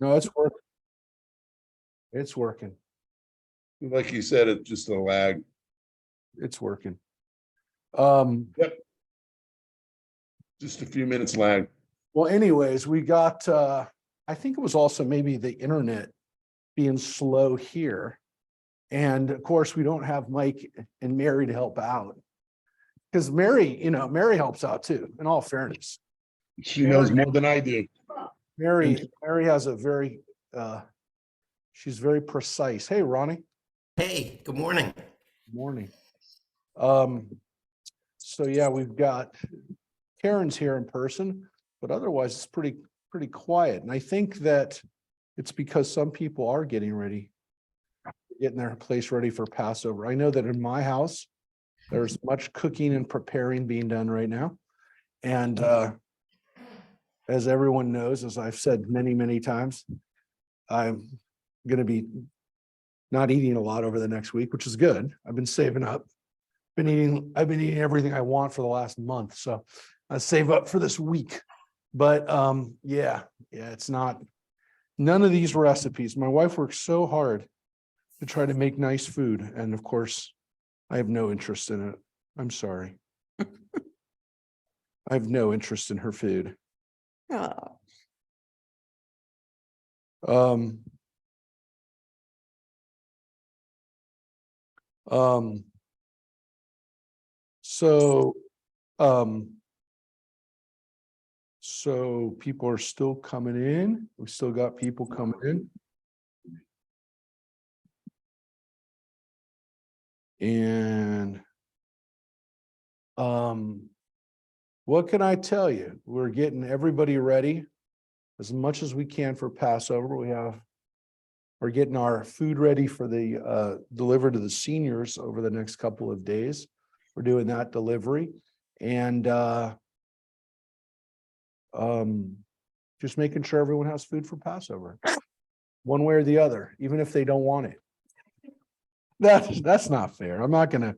No, it's working. It's working. Like you said, it's just a lag. It's working. Yep. Just a few minutes lag. Well, anyways, we got, I think it was also maybe the internet being slow here. And of course, we don't have Mike and Mary to help out. Because Mary, Mary helps out too, in all fairness. She knows more than I do. Mary has a very, she's very precise. Hey, Ronnie. Hey, good morning. Good morning. So yeah, we've got Karen's here in person, but otherwise it's pretty quiet. And I think that it's because some people are getting their place ready for Passover. I know that in my house, there's much cooking and preparing being done right now. And as everyone knows, as I've said many, many times, I'm going to be not eating a lot over the next week, which is good. I've been saving up. I've been eating everything I want for the last month. So I save up for this week. But yeah, it's not, none of these recipes. My wife works so hard to try to make nice food. And of course, I have no interest in it. I'm sorry. I have no interest in her food. Oh, So people are still coming in. We still got people coming in. And what can I tell you? We're getting everybody ready as much as we can for Passover. We're getting our food ready for the delivered to the seniors over the next couple of days. We're doing that delivery and just making sure everyone has food for Passover, one way or the other, even if they don't want it. That's not fair. I'm not gonna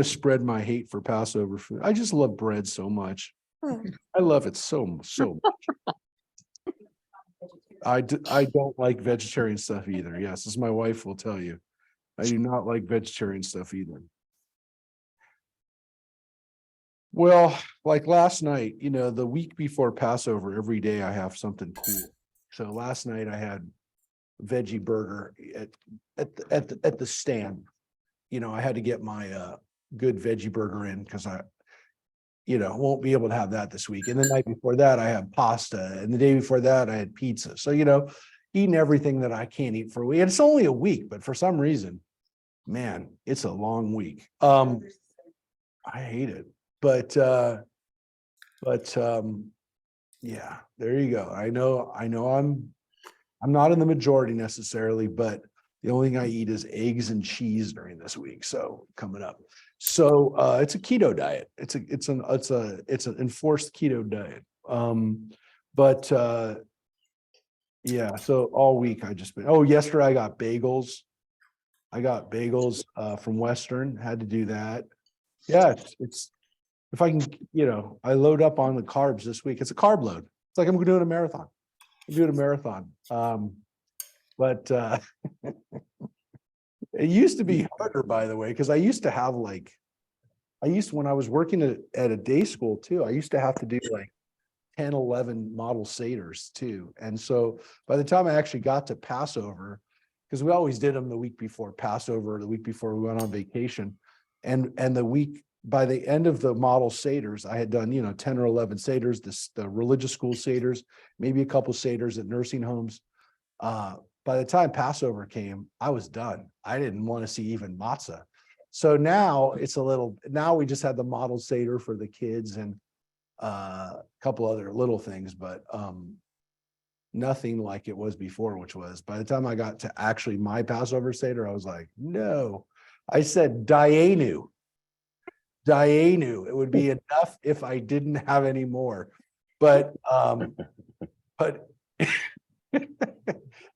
spread my hate for Passover food. I just love bread so much. I love it so much. I don't like vegetarian stuff either. Yes, as my wife will tell you, I do not like vegetarian stuff either. Well, like last night, the week before Passover, every day I have something cool. So last night I had veggie burger at the stand. I had to get my good veggie burger in because I won't be able to have that this week. And the night before that, I had pasta. And the day before that, I had pizza. So, eating everything that I can't eat for a week. And it's only a week, but for some reason, man, it's a long week. I hate it. But yeah, there you go. I know I'm not in the majority necessarily, but the only thing I eat is eggs and cheese during this week. So coming up. So it's a keto diet. It's an enforced keto diet. Yeah, so all week I just been, yesterday I got bagels. From Western, had to do that. Yeah, it's if I can, I load up on the carbs this week. It's a carb load. It's like I'm doing a marathon. I'm doing a marathon. But it used to be harder, by the way, because I used to have when I was working at a day school too, I used to have to do like 10, 11 model Seders too. And so by the time I actually got to Passover, because we always did them the week before Passover, the week before we went on vacation. And by the end of the model Seders, I had done, 10 or 11 Seders, the religious school Seders, maybe a couple Seders at nursing homes. By the time Passover came, I was done. I didn't want to see even matzah. So now now we just had the model Seder for the kids and a couple other little things, but nothing like it was before, which was by the time I got to actually my Passover Seder, I was like, no, I said Dayenu. It would be enough if I didn't have any more. But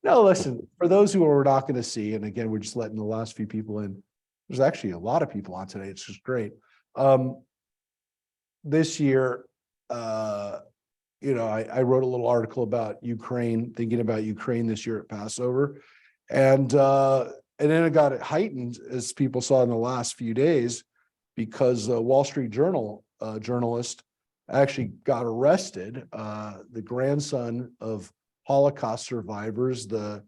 no, listen, for those who are not going to see, and again, we're just letting the last few people in. There's actually a lot of people on today. It's just great. This year, I wrote a little article about Ukraine, thinking about Ukraine this year at Passover. And then it got heightened, as people saw in the last few days, because the Wall Street Journal journalist actually got arrested. The grandson of Holocaust survivors, the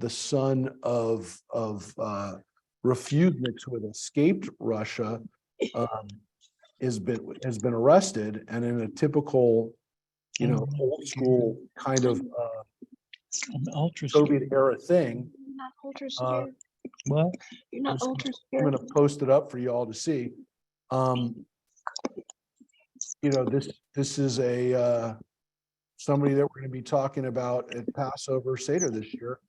son of refugeniks who had escaped Russia, has been arrested, and in a typical, old school kind of Soviet era thing. Not ultra Uh, scared. Well, You're not I'm ultra I'm scared. gonna post it up for you all to see. This is somebody that we're gonna be talking about at Passover Seder this year.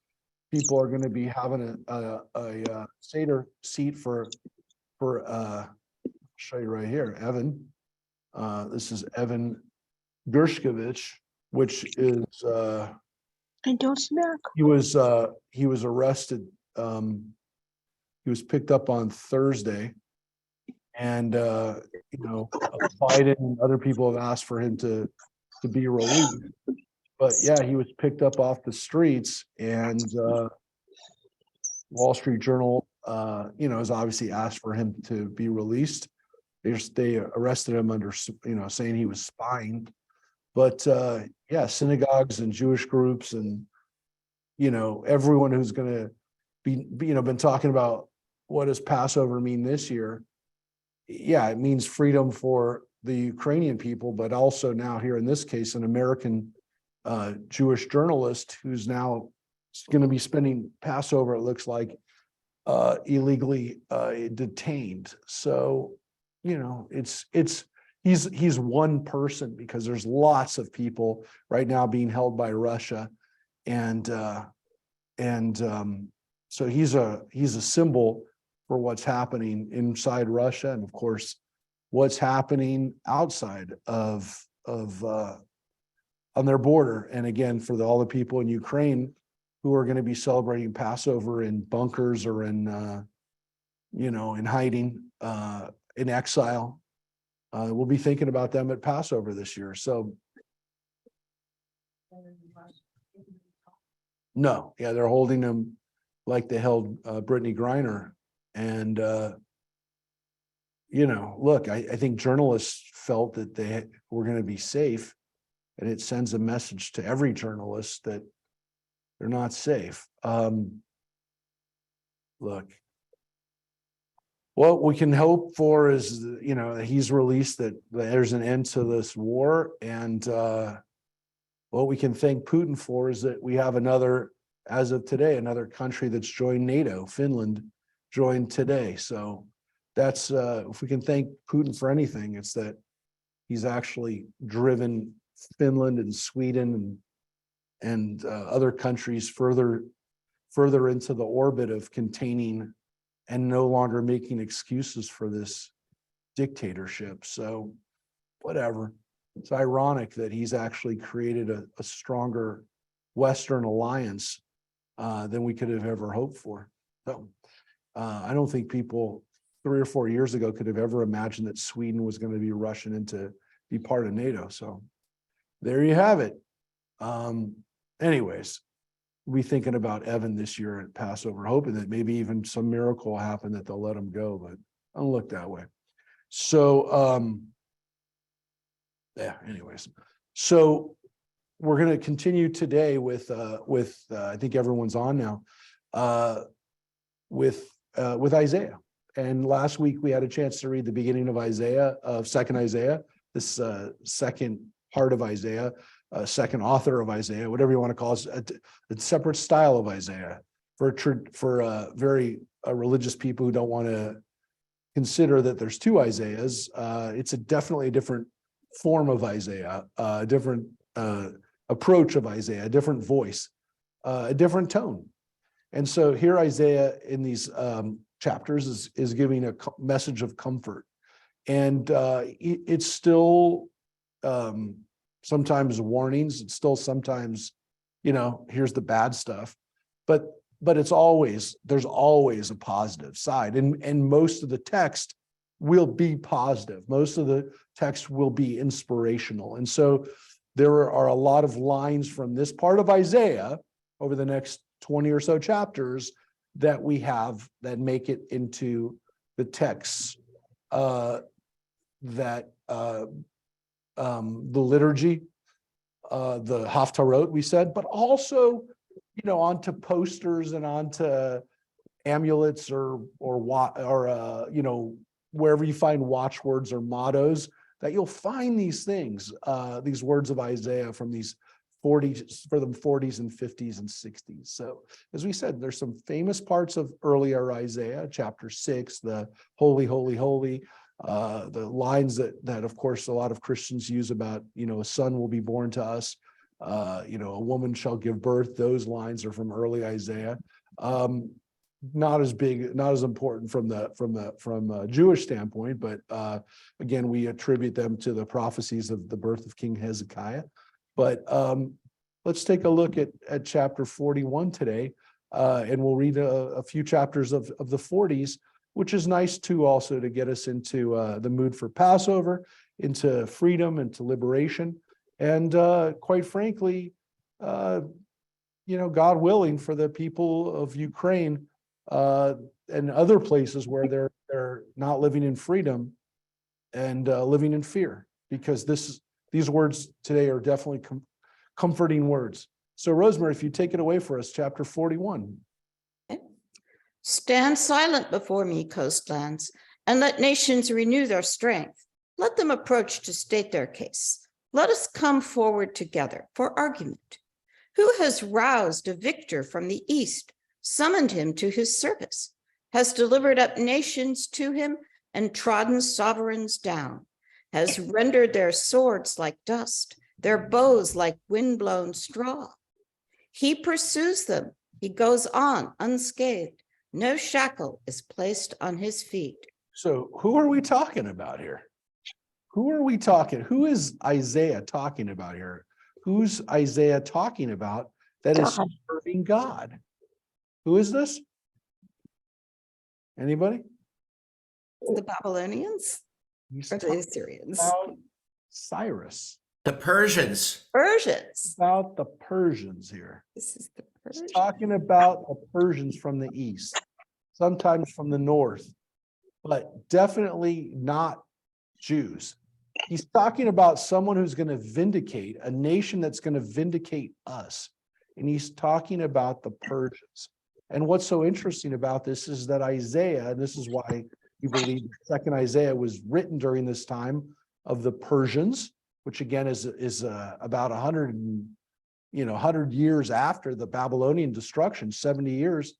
People are gonna be having a Seder seat for I'll show you right here, Evan. This is Evan Gershkovich, which is And don't smack. he was arrested. He was picked up on Thursday, and Biden and other people have asked for him to be released. But yeah, he was picked up off the streets, and Wall Street Journal, has obviously asked for him to be released. They arrested him under, saying he was spying. But yeah, synagogues and Jewish groups and, everyone who's going to be, been talking about what does Passover mean this year? Yeah, it means freedom for the Ukrainian people, but also now here in this case, an American Jewish journalist who's now going to be spending Passover, it looks like, illegally detained. So, he's one person, because there's lots of people right now being held by Russia, and so he's a symbol for what's happening inside Russia, and of course what's happening outside of on their border. And again, for all the people in Ukraine who are going to be celebrating Passover in bunkers or in in hiding, in exile, we'll be thinking about them at Passover this year. So no, yeah, they're holding them like they held Brittany Griner. And look, I think journalists felt that they were going to be safe, and it sends a message to every journalist that they're not safe. Look, what we can hope for is, he's released, that there's an end to this war. And what we can thank Putin for is that we have as of today, another country that's joined NATO. Finland joined today. So that's, if we can thank Putin for anything, it's that he's actually driven Finland and Sweden and other countries further into the orbit of containing and no longer making excuses for this dictatorship. So whatever. It's ironic that he's actually created a stronger Western alliance than we could have ever hoped for. So I don't think people 3 or 4 years ago could have ever imagined that Sweden was going to be rushing in to be part of NATO. So there you have it. Anyways, we'll be thinking about Evan this year at Passover, hoping that maybe even some miracle will happen that they'll let him go, but I don't look that way. So yeah, anyways. So we're going to continue today with I think everyone's on now, with Isaiah. And last week we had a chance to read the beginning of second Isaiah, this second part of Isaiah, second author of Isaiah, whatever you want to call it, a separate style of Isaiah for very religious people who don't want to consider that there's two Isaiahs. It's definitely a different form of Isaiah, a different approach of Isaiah, a different voice, a different tone. And so here Isaiah in these chapters is giving a message of comfort. And it's still sometimes warnings. It's still sometimes, here's the bad stuff. But there's always a positive side. And most of the text will be positive. Most of the text will be inspirational. And so there are a lot of lines from this part of Isaiah over the next 20 or so chapters that we have that make it into the texts that the liturgy, the Haftarot, we said, but also, onto posters and onto amulets or wherever you find watchwords or mottos, that you'll find these things, these words of Isaiah from these 40s and 50s and 60s. So as we said, there's some famous parts of earlier Isaiah, chapter 6, the holy, holy, holy, the lines that of course a lot of Christians use about, a son will be born to us, a woman shall give birth. Those lines are from early Isaiah. Not as big, not as important from a Jewish standpoint, but again, we attribute them to the prophecies of the birth of King Hezekiah. But let's take a look at chapter 41 today, and we'll read a few chapters of the 40s, which is nice too, also to get us into the mood for Passover, into freedom, into liberation, and quite frankly, God willing, for the people of Ukraine and other places where they're not living in freedom and living in fear, because these words today are definitely comforting words. So Rosemary, if you take it away for us, chapter 41. Stand silent before me, coastlands, and let nations renew their strength. Let them approach to state their case. Let us come forward together for argument. Who has roused a victor from the east, summoned him to his service, has delivered up nations to him and trodden sovereigns down, has rendered their swords like dust, their bows like windblown straw. He pursues them, he goes on unscathed. No shackle is placed on his feet. So who are we talking about here? Who is Isaiah talking about here? Who's Isaiah talking about that is serving God? Who is this? Anybody? The Babylonians He's or the talking Assyrians? about Cyrus. The Persians. Persians. About the Persians here. This is the He's Persians. talking about the Persians from the east, sometimes from the north, but definitely not Jews. He's talking about someone who's going to vindicate, a nation that's going to vindicate us. And he's talking about the Persians. And what's so interesting about this is that Isaiah, and this is why we believe the second Isaiah was written during this time of the Persians, which again is about 100 years after the Babylonian destruction, 70 years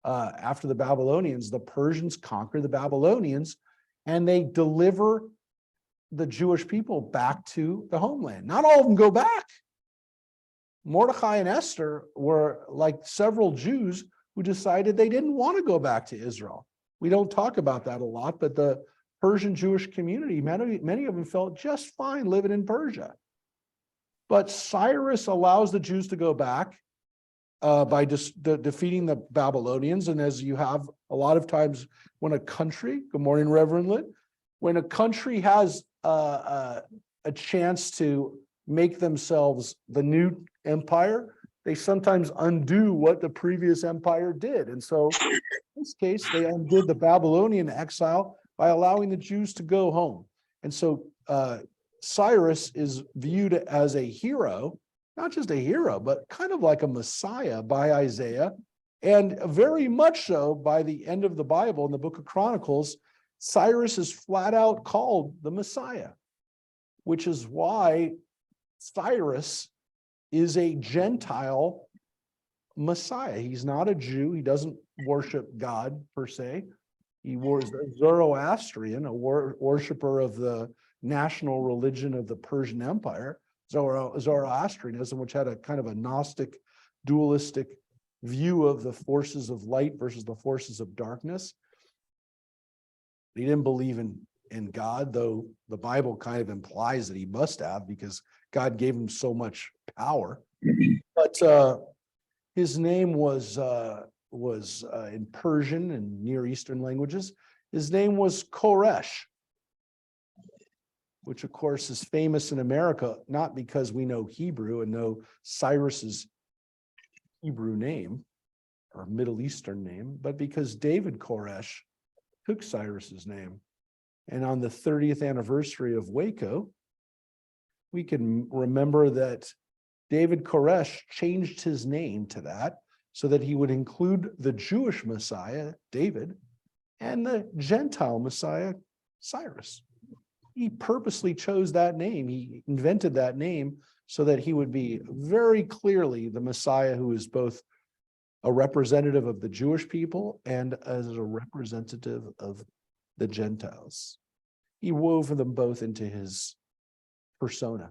after the Babylonians. The Persians conquer the Babylonians, and they deliver the Jewish people back to the homeland. Not all of them go back. Mordecai and Esther were like several Jews who decided they didn't want to go back to Israel. We don't talk about that a lot, but the Persian Jewish community, many of them felt just fine living in Persia. But Cyrus allows the Jews to go back by defeating the Babylonians. And as you have a lot of times when a country, good morning, Reverend Lit, when a country has a chance to make themselves the new empire, they sometimes undo what the previous empire did. And so in this case, they undid the Babylonian exile by allowing the Jews to go home. And so Cyrus is viewed as a hero, not just a hero, but kind of like a Messiah by Isaiah, and very much so by the end of the Bible in the book of Chronicles. Cyrus is flat out called the Messiah, which is why Cyrus is a Gentile Messiah. He's not a Jew. He doesn't worship God per se. He was a Zoroastrian, a worshiper of the national religion of the Persian Empire, Zoroastrianism, which had a kind of a Gnostic, dualistic view of the forces of light versus the forces of darkness. He didn't believe in God, though the Bible kind of implies that he must have, because God gave him so much power. But his name was in Persian and Near Eastern languages. His name was Koresh, which of course is famous in America, not because we know Hebrew and know Cyrus's Hebrew name or Middle Eastern name, but because David Koresh took Cyrus's name. And on the 30th anniversary of Waco, we can remember that David Koresh changed his name to that so that he would include the Jewish Messiah, David, and the Gentile Messiah, Cyrus. He purposely chose that name. He invented that name so that he would be very clearly the Messiah who is both a representative of the Jewish people and as a representative of the Gentiles. He wove them both into his persona.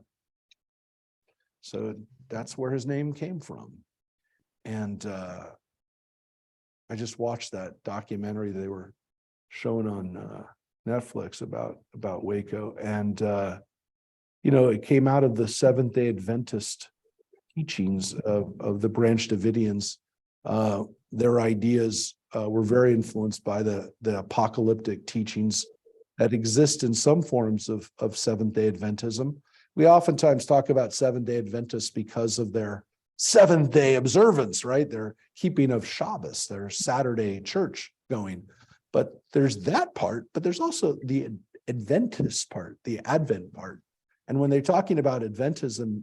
So that's where his name came from. And I just watched that documentary they were showing on Netflix about Waco. And, it came out of the Seventh-day Adventist teachings of the Branch Davidians. Their ideas were very influenced by the apocalyptic teachings that exist in some forms of Seventh-day Adventism. We oftentimes talk about Seventh-day Adventists because of their seventh-day observance, right? Their keeping of Shabbos, their Saturday church going. But there's that part, but there's also the Adventist part, the Advent part. And when they're talking about Adventism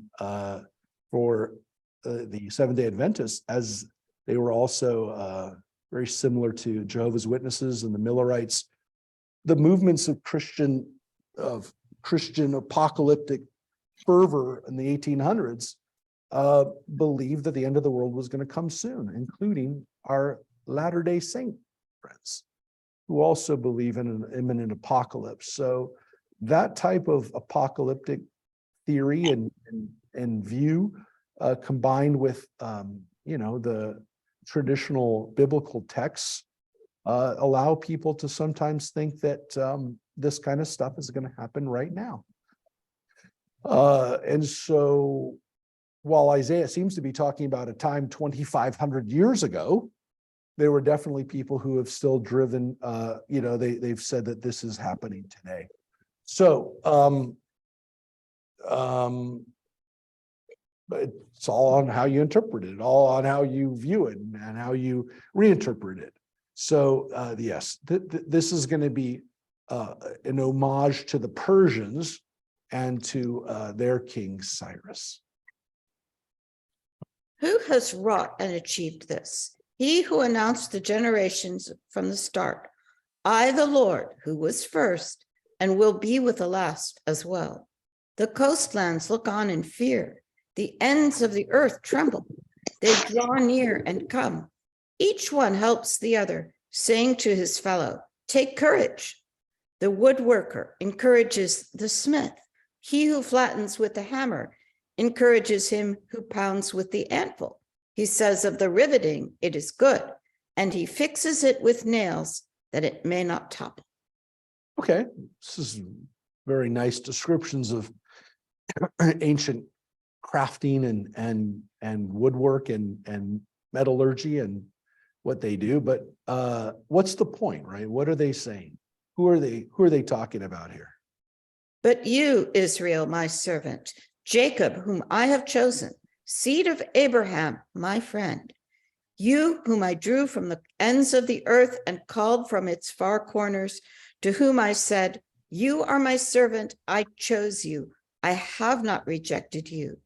for the Seventh-day Adventists, as they were also very similar to Jehovah's Witnesses and the Millerites, the movements of Christian apocalyptic fervor in the 1800s believed that the end of the world was going to come soon, including our Latter-day Saint friends, who also believe in an imminent apocalypse. So that type of apocalyptic theory and view, combined with the traditional biblical texts, allow people to sometimes think that this kind of stuff is going to happen right now. And so while Isaiah seems to be talking about a time 2,500 years ago, there were definitely people who have still driven, they've said that this is happening today. So it's all on how you interpret it, all on how you view it and how you reinterpret it. So yes, this is going to be an homage to the Persians and to their king Cyrus. Who has wrought and achieved this? He who announced the generations from the start. I, the Lord, who was first and will be with the last as well. The coastlands look on in fear. The ends of the earth tremble. They draw near and come. Each one helps the other, saying to his fellow, take courage. The woodworker encourages the smith. He who flattens with the hammer encourages him who pounds with the anvil. He says of the riveting, it is good, and he fixes it with nails that it may not topple. Okay, this is very nice descriptions of ancient crafting and woodwork and metallurgy and what they do. But what's the point, right? What are they saying? Who are they talking about here? But you, Israel, my servant, Jacob, whom I have chosen, seed of Abraham, my friend, you whom I drew from the ends of the earth and called from its far corners, to whom I said, you are my servant, I chose you, I have not rejected you.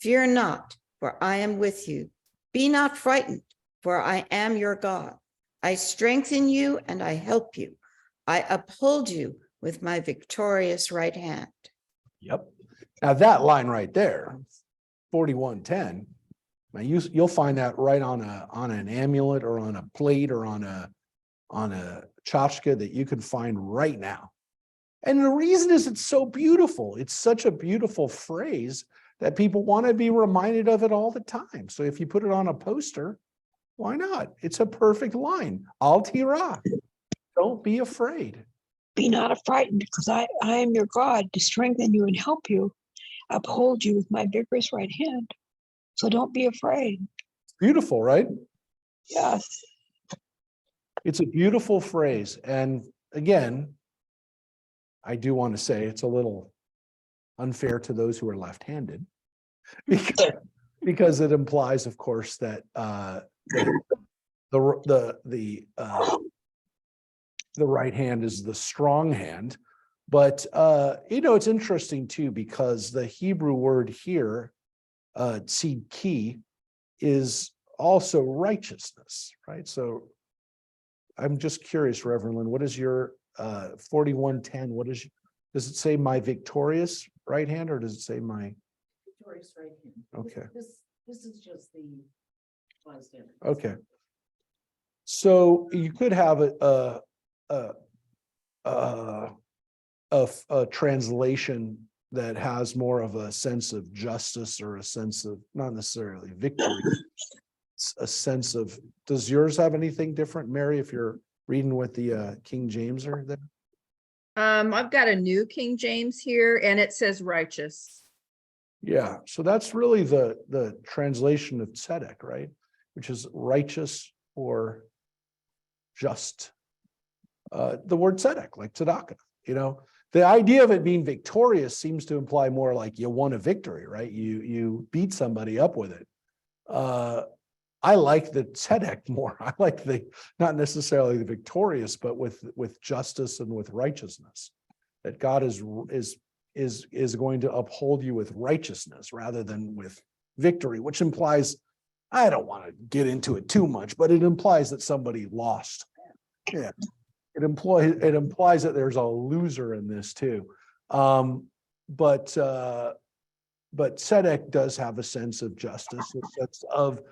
Fear not, for I am with you. Be not frightened, for I am your God. I strengthen you and I help you. I uphold you with my victorious right hand. Yep. Now that line right there, 41:10, you'll find that right on an amulet or on a plate or on a tchotchke that you can find right now. And the reason is it's so beautiful. It's such a beautiful phrase that people want to be reminded of it all the time. So if you put it on a poster, why not? It's a perfect line. Al Tira. Don't be afraid. Be not frightened, because I am your God to strengthen you and help you, uphold you with my vigorous right hand. So don't be afraid. Beautiful, right? Yes. It's a beautiful phrase. And again, I do want to say it's a little unfair to those who are left-handed because it implies, of course, that the right hand is the strong hand. But it's interesting too, because the Hebrew word here, tzidki, is also righteousness, right? So I'm just curious, Reverend Lynn, what is your 41:10? Does it say my victorious right hand, or does it say my? Victorious right hand. Okay. This is just the bystander. Okay. So you could have a translation that has more of a sense of justice, or a sense of not necessarily victory, a sense of, does yours have anything different, Mary, if you're reading with the King James or there? I've got a new King James here and it says righteous. Yeah, so that's really the translation of tzedek, right? Which is righteous or just. The word tzedek, like tzedakah, the idea of it being victorious seems to imply more like you won a victory, right? You beat somebody up with it. I like the tzedek more. I like not necessarily the victorious, but with justice and with righteousness, that God is going to uphold you with righteousness rather than with victory, which implies, I don't want to get into it too much, but it implies that somebody lost. Yeah. It implies that there's a loser in this too. But tzedek does have a sense of justice, a sense of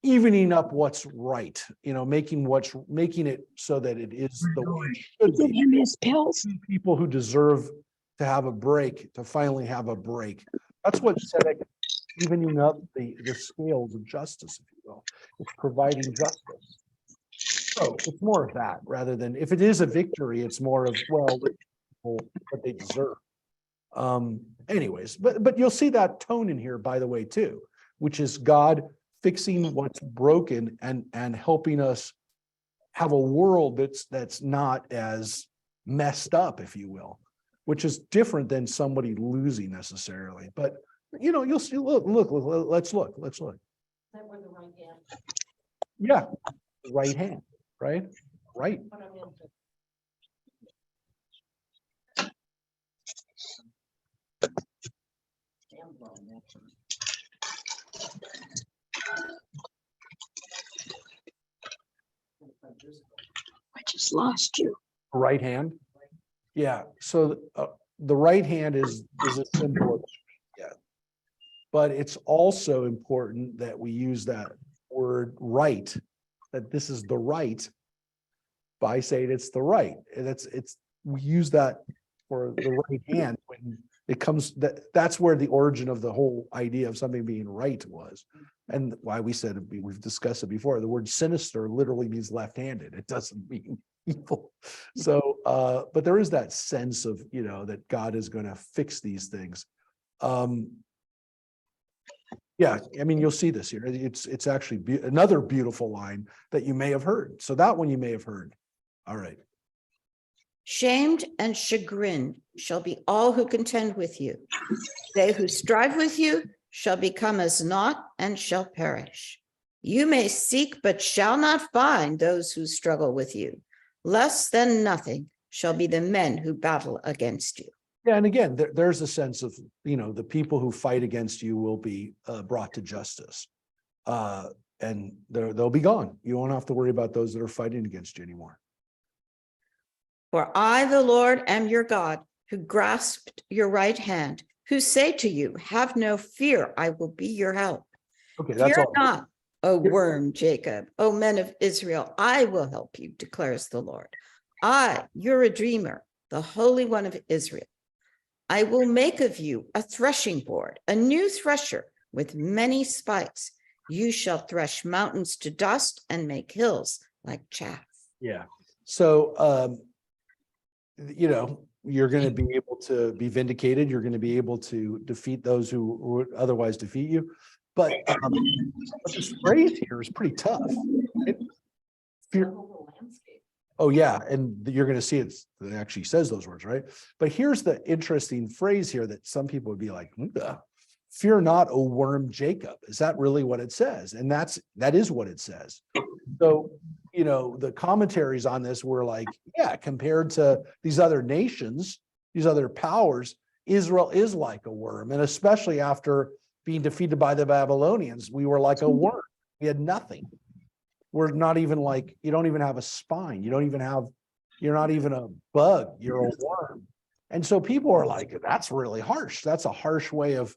evening up what's right, making it so that it is the way it should Give be. him his pills. People who deserve to have a break, to finally have a break. That's what tzedek, evening up the scales of justice, if you will. It's providing justice. So it's more of that rather than, if it is a victory, it's more of, well, what they deserve. Anyways, but you'll see that tone in here, by the way, too, which is God fixing what's broken and helping us have a world that's not as messed up, if you will, which is different than somebody losing necessarily. But you'll see. Look. Let's look. Is that where the right hand? Yeah, right hand. Right. What I meant to- Stand alone, actually. I just lost you. Right hand. Yeah. So the right hand is a symbol of, yeah. But it's also important that we use that word right, that this is the right, by saying it's the right. And we use that for the right hand when it comes, that's where the origin of the whole idea of something being right was. And why we said, we've discussed it before, the word sinister literally means left-handed. It doesn't mean evil. So, but there is that sense of, that God is going to fix these things. Yeah, I mean, you'll see this here. It's actually another beautiful line that you may have heard. So that one you may have heard. All right. Shamed and chagrined shall be all who contend with you. They who strive with you shall become as naught and shall perish. You may seek, but shall not find those who struggle with you. Less than nothing shall be the men who battle against you. Yeah, and again, there's a sense of, the people who fight against you will be brought to justice. And they'll be gone. You won't have to worry about those that are fighting against you anymore. For I, the Lord, am your God, who grasped your right hand, who say to you, have no fear, I will be your help. Okay, that's Fear all. not, O worm Jacob, O men of Israel, I will help you, declares the Lord. I, your Redeemer, the Holy One of Israel. I will make of you a threshing board, a new thresher with many spikes. You shall thresh mountains to dust and make hills like chaff. Yeah. So, you're going to be able to be vindicated. You're going to be able to defeat those who would otherwise defeat you. But this phrase here is pretty tough. The whole landscape. Oh, yeah, and you're gonna see it actually says those words, right? But here's the interesting phrase here that some people would be like, "Ugh. Fear not, O worm Jacob." Is that really what it says? And that is what it says. So, the commentaries on this were like, yeah, compared to these other nations, these other powers, Israel is like a worm. And especially after being defeated by the Babylonians, we were like a worm. We had nothing. We're not even like, you don't even have a spine. You're not even a bug. You're a worm. And so people are like, that's really harsh. That's a harsh way of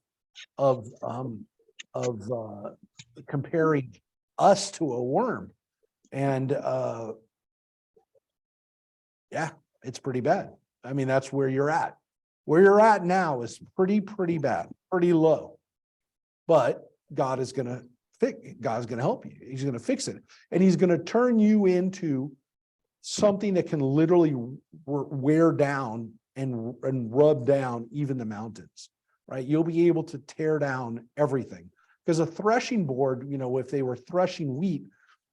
comparing us to a worm. And yeah, it's pretty bad. I mean, that's where you're at. Where you're at now is pretty bad, pretty low. But God is gonna help you. He's gonna fix it. And he's gonna turn you into something that can literally wear down and rub down even the mountains, right? You'll be able to tear down everything. Because a threshing board, if they were threshing wheat,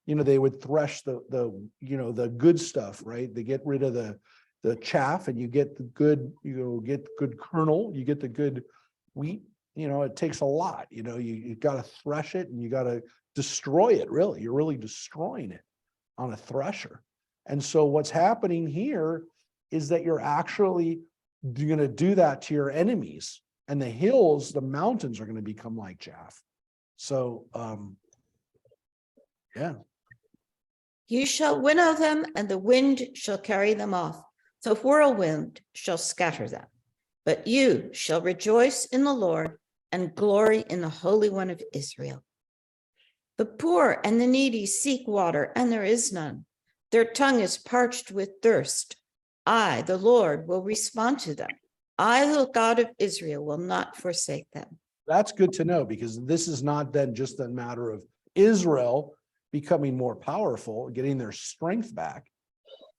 they would thresh the good stuff, right? They get rid of the chaff and you get the good, good kernel, you get the good wheat. It takes a lot, you got to thresh it and you got to destroy it, really. You're really destroying it on a thresher. And so what's happening here is that you're actually going to do that to your enemies, and the hills, the mountains are going to become like chaff. So, yeah. You shall winnow them, and the wind shall carry them off. The whirlwind shall scatter them. But you shall rejoice in the Lord and glory in the Holy One of Israel. The poor and the needy seek water, and there is none. Their tongue is parched with thirst. I, the Lord, will respond to them. I, the God of Israel, will not forsake them. That's good to know, because this is not then just a matter of Israel becoming more powerful, getting their strength back,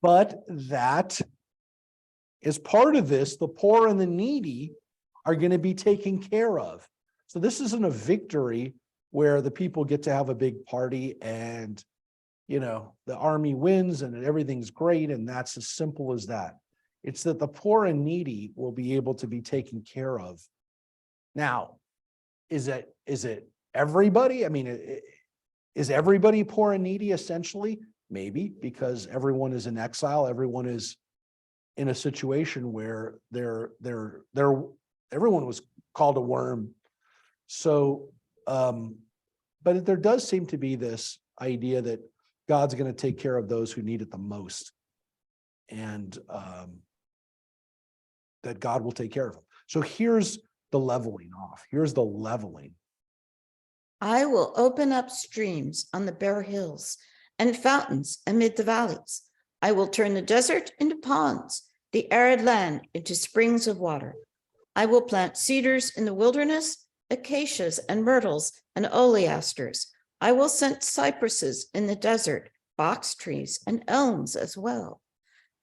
but that is part of this. The poor and the needy are going to be taken care of. So this isn't a victory where the people get to have a big party and, the army wins and everything's great. And that's as simple as that. It's that the poor and needy will be able to be taken care of. Now, is it everybody? I mean, is everybody poor and needy essentially? Maybe, because everyone is in exile. Everyone is in a situation where everyone was called a worm. So, but there does seem to be this idea that God's going to take care of those who need it the most, and that God will take care of them. So here's the leveling off. Here's the leveling. I will open up streams on the bare hills and fountains amid the valleys. I will turn the desert into ponds, the arid land into springs of water. I will plant cedars in the wilderness, acacias and myrtles and oleasters. I will plant cypresses in the desert, box trees and elms as well,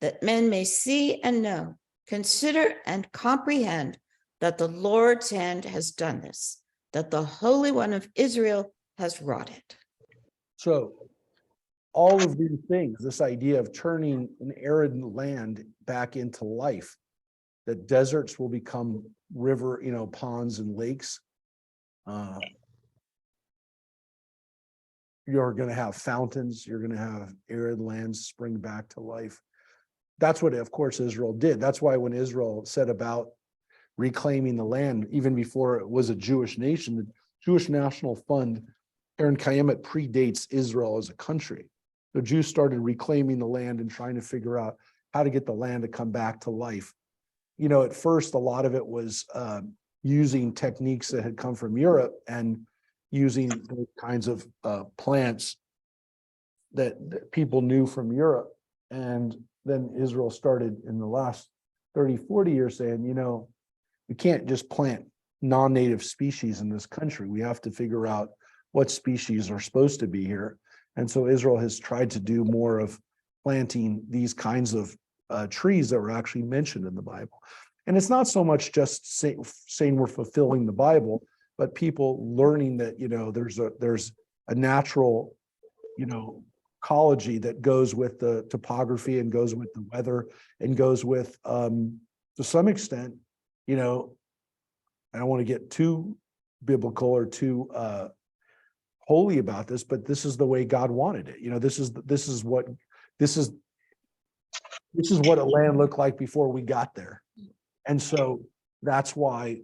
that men may see and know, consider and comprehend that the Lord's hand has done this, that the Holy One of Israel has wrought it. So all of these things, this idea of turning an arid land back into life, that deserts will become river, ponds and lakes. You're going to have fountains. You're going to have arid lands spring back to life. That's what, of course, Israel did. That's why when Israel set about reclaiming the land, even before it was a Jewish nation, the Jewish National Fund, Karen Kayemet, predates Israel as a country. The Jews started reclaiming the land and trying to figure out how to get the land to come back to life. At first, a lot of it was using techniques that had come from Europe and using those kinds of plants that people knew from Europe. And then Israel started in the last 30, 40 years saying, we can't just plant non-native species in this country. We have to figure out what species are supposed to be here. And so Israel has tried to do more of planting these kinds of trees that were actually mentioned in the Bible. And it's not so much just saying we're fulfilling the Bible, but people learning that, there's a natural, ecology that goes with the topography and goes with the weather and goes with, to some extent, you know, I don't want to get too biblical or too holy about this, but this is the way God wanted it. You know, this is what a land looked like before we got there. And so that's why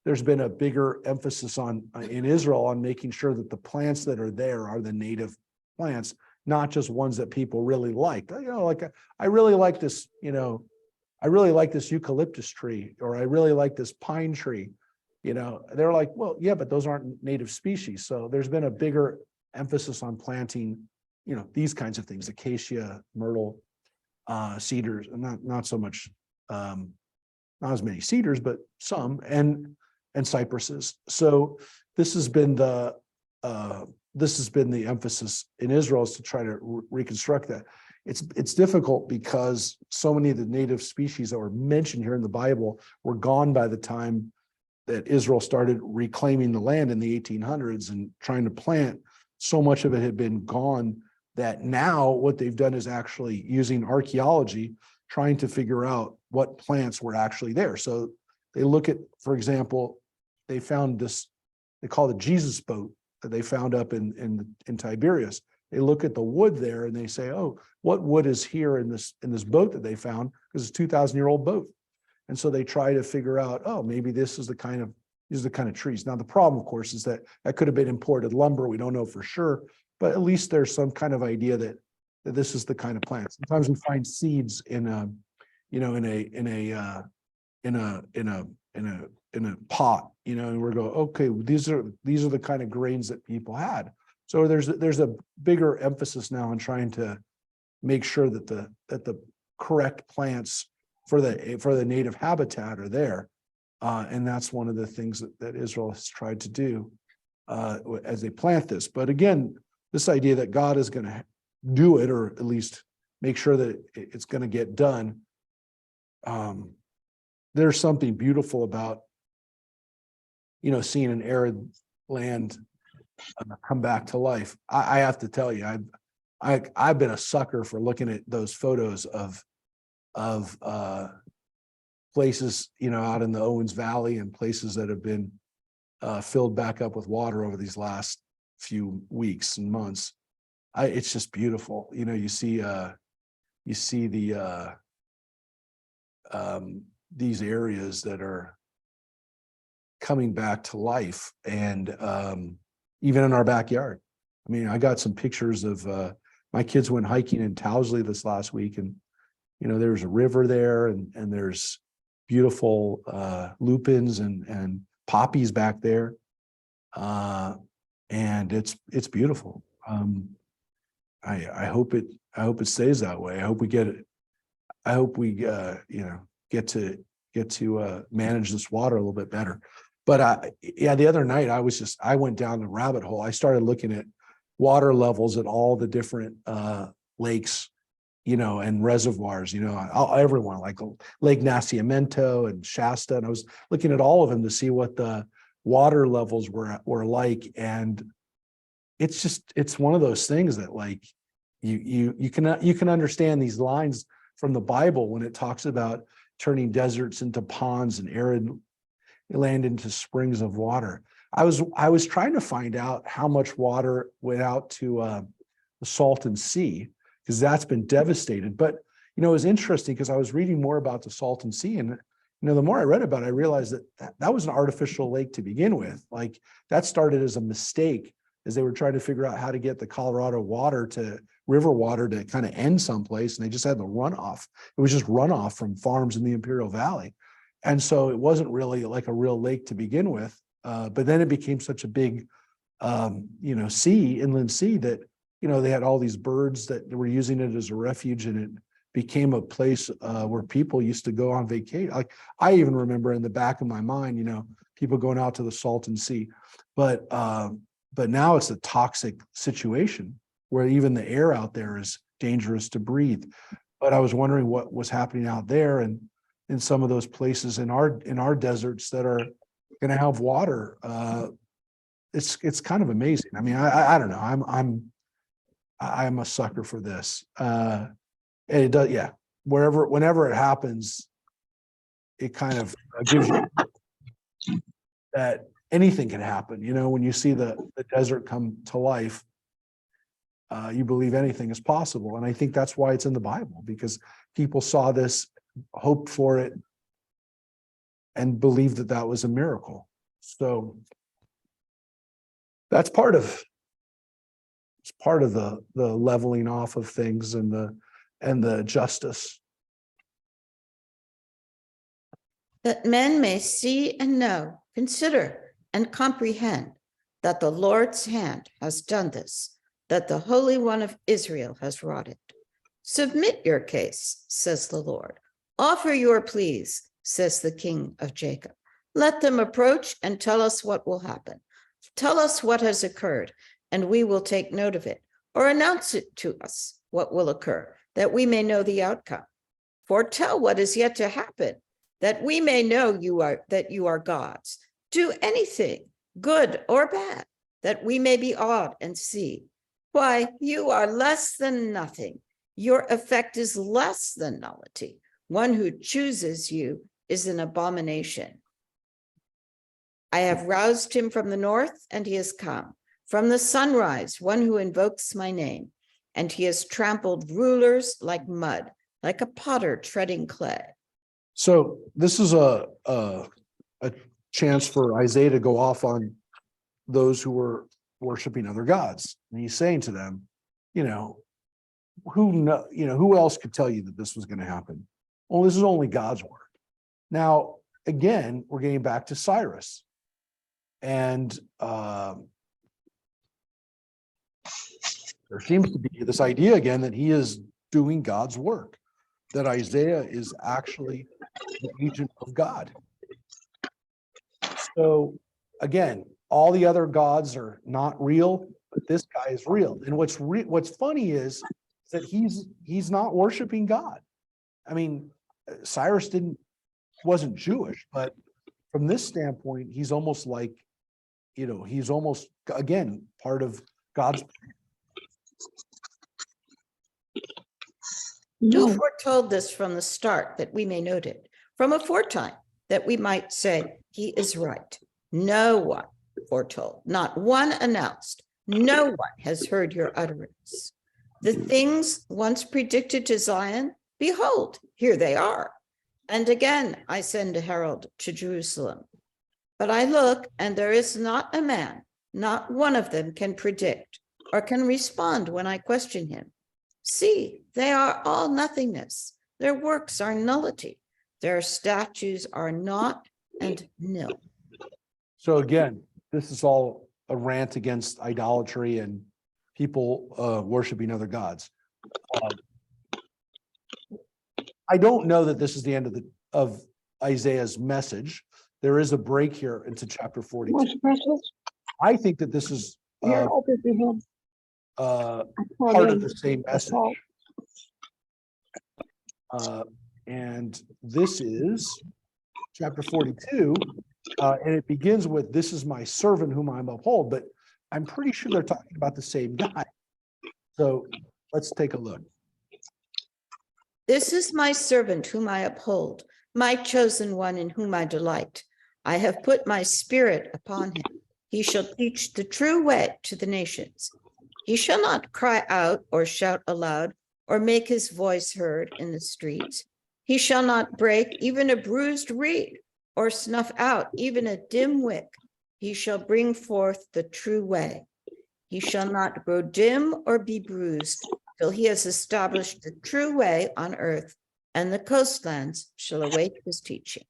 there's been a bigger emphasis on in Israel on making sure that the plants that are there are the native plants, not just ones that people really like. You know, like I really like this, you know, I really like this eucalyptus tree, or I really like this pine tree. You know, they're like, well, yeah, but those aren't native species. So there's been a bigger emphasis on planting, you know, these kinds of things, acacia, myrtle, cedars, and not so much, not as many cedars, but some, and cypresses. So this has been the emphasis in Israel, is to try to reconstruct that. It's difficult because so many of the native species that were mentioned here in the Bible were gone by the time that Israel started reclaiming the land in the 1800s and trying to plant. So much of it had been gone that now what they've done is actually using archaeology, trying to figure out what plants were actually there. So they look at, for example, they found this, they call it Jesus boat that they found up in Tiberias. They look at the wood there and they say, oh, what wood is here in this boat that they found? Because it's a 2,000-year-old boat. And so they try to figure out, oh, maybe these are the kind of trees. Now, the problem, of course, is that could have been imported lumber. We don't know for sure, but at least there's some kind of idea that this is the kind of plant. Sometimes we find seeds in a pot, you know, and we're going, okay, these are the kind of grains that people had. So there's a bigger emphasis now on trying to make sure that the correct plants for the native habitat are there. And that's one of the things that Israel has tried to do as they plant this. But again, this idea that God is going to do it, or at least make sure that it's going to get done. There's something beautiful about, you know, seeing an arid land come back to life. I have to tell you, I've been a sucker for looking at those photos of places, you know, out in the Owens Valley and places that have been filled back up with water over these last few weeks and months. It's just beautiful. You know, you see the these areas that are coming back to life, and even in our backyard. I mean, I got some pictures of my kids went hiking in Towsley this last week, and you know, there's a river there, and there's beautiful lupins and poppies back there, and it's beautiful. I hope it stays that way. I hope we get it. I hope we you know, get to manage this water a little bit better. But yeah, the other night I went down the rabbit hole. I started looking at water levels at all the different lakes, you know, and reservoirs, you know, everyone, like Lake Nacimiento and Shasta. And I was looking at all of them to see what the water levels were like. And it's one of those things that, like, you can understand these lines from the Bible when it talks about turning deserts into ponds and arid land into springs of water. I was trying to find out how much water went out to the Salton Sea, because that's been devastated. But you know, it was interesting because I was reading more about the Salton Sea, and you know, the more I read about it, I realized that was an artificial lake to begin with. Like, that started as a mistake, as they were trying to figure out how to get the Colorado water to river water to kind of end someplace, and they just had the runoff. It was just runoff from farms in the Imperial Valley. And so it wasn't really like a real lake to begin with. But then it became such a big, you know, inland sea, that, you know, they had all these birds that were using it as a refuge, and it became a place where people used to go on vacation. Like, I even remember in the back of my mind, you know, people going out to the Salton Sea. But now it's a toxic situation where even the air out there is dangerous to breathe. But I was wondering what was happening out there, and in some of those places in our deserts that are going to have water. It's kind of amazing. I mean, I don't know. I'm a sucker for this. And it does, yeah, whenever it happens, it kind of gives you that anything can happen, when you see the desert come to life, you believe anything is possible. And I think that's why it's in the Bible, because people saw this, hoped for it, and believed that that was a miracle. So that's part of the leveling off of things and the justice. That men may see and know, consider and comprehend that the Lord's hand has done this, that the Holy One of Israel has wrought it. Submit your case, says the Lord. Offer your pleas, says the King of Jacob. Let them approach and tell us what will happen. Tell us what has occurred, and we will take note of it, or announce it to us what will occur, that we may know the outcome. Foretell what is yet to happen, that we may know that you are gods. Do anything, good or bad, that we may be awed and see. Why, you are less than nothing. Your effect is less than nullity. One who chooses you is an abomination. I have roused him from the north, and he has come. From the sunrise, one who invokes my name, and he has trampled rulers like mud, like a potter treading clay. So this is a chance for Isaiah to go off on those who were worshiping other gods. And he's saying to them, who else could tell you that this was going to happen? Well, this is only God's word. Now, again, we're getting back to Cyrus. And there seems to be this idea again that he is doing God's work, that Isaiah is actually the agent of God. So again, all the other gods are not real, but this guy is real. And what's funny is that he's not worshiping God. I mean, Cyrus wasn't Jewish, but from this standpoint, he's almost like, he's almost, again, part of God's. Who No, foretold this from the start, that we may note it, from aforetime, that we might say he is right? No one foretold, not one announced. No one has heard your utterance. The things once predicted to Zion, behold, here they are. And again, I send a herald to Jerusalem. But I look, and there is not a man, not one of them can predict or can respond when I question him. See, they are all nothingness. Their works are nullity. Their statues are naught and nil. So again, this is all a rant against idolatry and people worshiping other gods. I don't know that this is the end of Isaiah's message. There is a break here into chapter 42. what's precious? I think that this is Here, open your hand. part of the same message. And this is chapter 42, and it begins with, "This is my servant whom I uphold," but I'm pretty sure they're talking about the same guy. So let's take a look. This is my servant whom I uphold, my chosen one in whom I delight. I have put my spirit upon him. He shall teach the true way to the nations. He shall not cry out or shout aloud or make his voice heard in the streets. He shall not break even a bruised reed or snuff out even a dim wick. He shall bring forth the true way. He shall not grow dim or be bruised till he has established the true way on earth, and the coastlands shall await his teaching.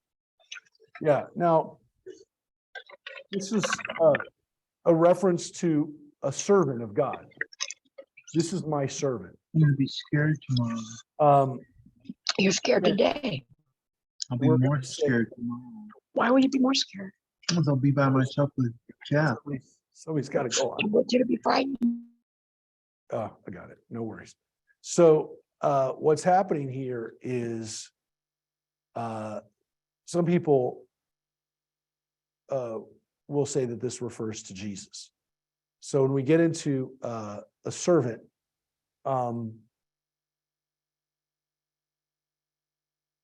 Yeah, now, this is a reference to a servant of God. This is my servant. I'm gonna be scared tomorrow. You're scared today. I'll be We're more gonna say- scared tomorrow. Why would you be more scared? Because I'll be by myself with Jeff. Somebody's got to go on. I want you to be frightened. Oh, I got it. No worries. So what's happening here is some people will say that this refers to Jesus. So when we get into a servant,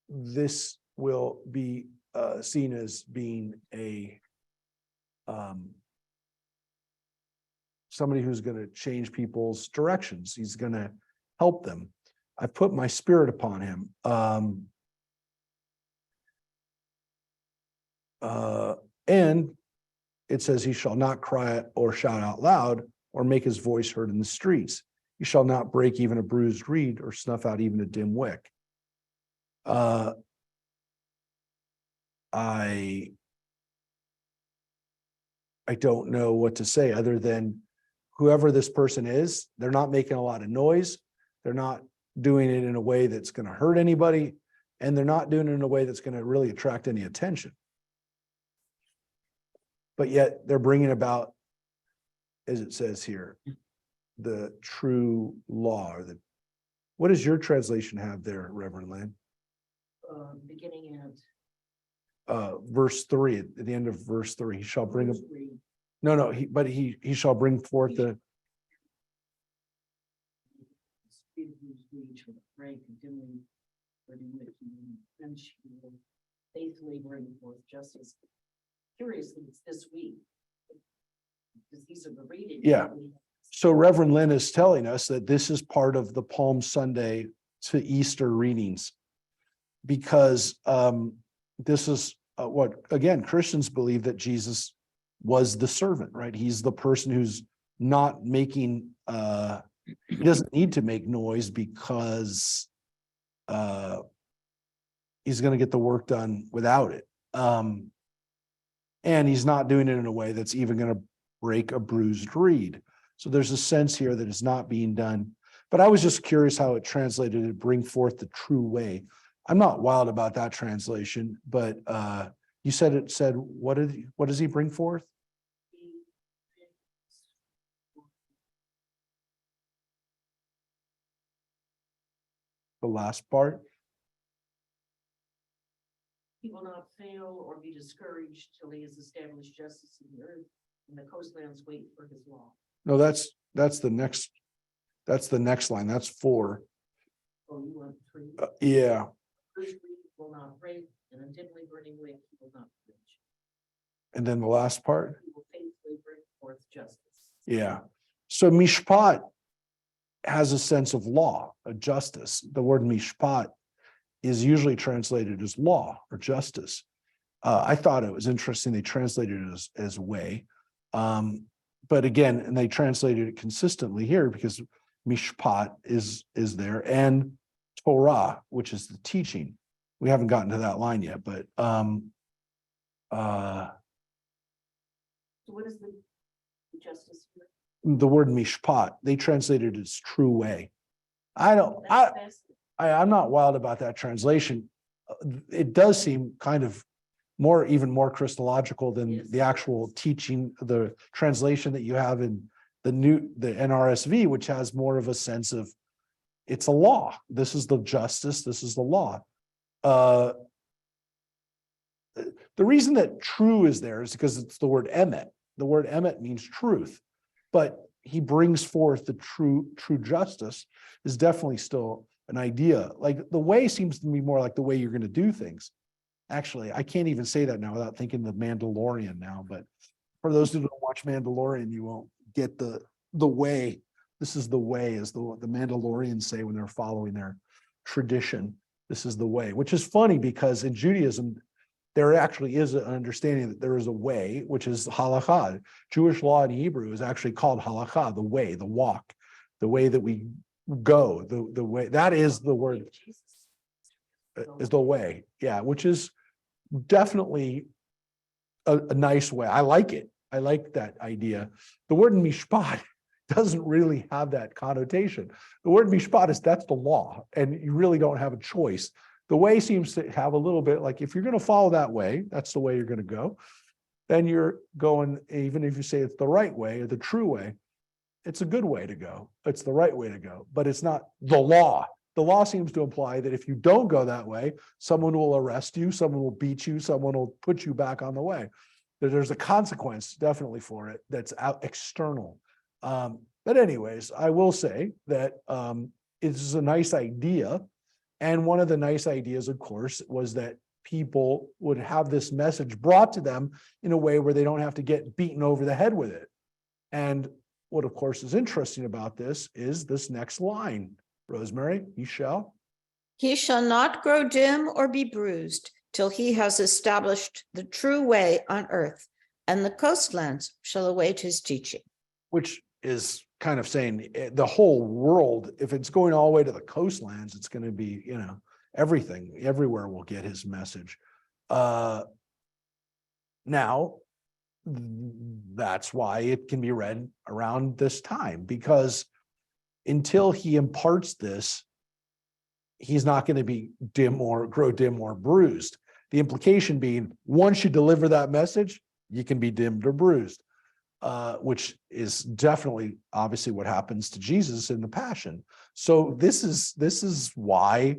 this will be seen as being somebody who's going to change people's directions. He's going to help them. I put my spirit upon him. And it says he shall not cry or shout out loud or make his voice heard in the streets. He shall not break even a bruised reed or snuff out even a dim wick. I don't know what to say other than whoever this person is, they're not making a lot of noise. They're not doing it in a way that's going to hurt anybody. And they're not doing it in a way that's going to really attract any attention. But yet they're bringing about, as it says here, the true law. Or what does your translation have there, Reverend Lynn? Beginning at. Verse 3, at the end of verse 3, he shall bring verse up. three. No, he shall bring forth the. Spirit whose reach will break and dimly burning with you, and she will faithfully bring forth justice. Curiously, it's this week. Because these are the readings. Yeah. So Reverend Lynn is telling us that this is part of the Palm Sunday to Easter readings. Because this is what, again, Christians believe that Jesus was the servant, right? He's the person who's not making, he doesn't need to make noise because he's going to get the work done without it. And he's not doing it in a way that's even going to break a bruised reed. So there's a sense here that it's not being done. But I was just curious how it translated to bring forth the true way. I'm not wild about that translation, but you said it said, what does he bring forth? The last part? He will not fail or be discouraged till he has established justice in the earth, and the coastlands wait for his law. No, that's the next line. That's 4. Oh, you want 3? Yeah. First reed will not break, and a dimly burning wick he will not quench. And then the last part? He will faithfully bring forth justice. Yeah. So mishpat has a sense of law, a justice. The word mishpat is usually translated as law or justice. I thought it was interesting they translated it as way. But again, and they translated it consistently here because mishpat is there, and Torah, which is the teaching. We haven't gotten to that line yet, but So what is the justice here? the word mishpat, they translated it as true way. I'm not wild about that translation. It does seem kind of even more Christological than Yes, the it actual is. teaching, the translation that you have in the NRSV, which has more of a sense of it's a law. This is the justice. This is the law. The reason that true is there is because it's the word emet. The word emet means truth, but he brings forth the true justice is definitely still an idea. Like the way seems to be more like the way you're going to do things. Actually, I can't even say that now without thinking the Mandalorian now, but for those who don't watch Mandalorian, you won't get the way. This is the way, as the Mandalorians say when they're following their tradition. This is the way, which is funny because in Judaism, there actually is an understanding that there is a way, which is halakha. Jewish law in Hebrew is actually called halakha, the way, the walk, the way that we go, the way. That is the word, is the way. Yeah, which is definitely a nice way. I like it. I like that idea. The word mishpat doesn't really have that connotation. The word mishpat is that's the law, and you really don't have a choice. The way seems to have a little bit like if you're going to follow that way, that's the way you're going to go. Then you're going, even if you say it's the right way or the true way, it's a good way to go. It's the right way to go, but it's not the law. The law seems to imply that if you don't go that way, someone will arrest you, someone will beat you, someone will put you back on the way. There's a consequence definitely for it that's out external. But anyways, I will say that it is a nice idea. And one of the nice ideas, of course, was that people would have this message brought to them in a way where they don't have to get beaten over the head with it. And what, of course, is interesting about this is this next line. Rosemary, he shall. He shall not grow dim or be bruised till he has established the true way on earth, and the coastlands shall await his teaching. Which is kind of saying the whole world, if it's going all the way to the coastlands, it's going to be, everything, everywhere will get his message. Now, that's why it can be read around this time, because until he imparts this, he's not going to be grow dim or bruised. The implication being, once you deliver that message, you can be dimmed or bruised. Which is definitely obviously what happens to Jesus in the Passion. So this is why,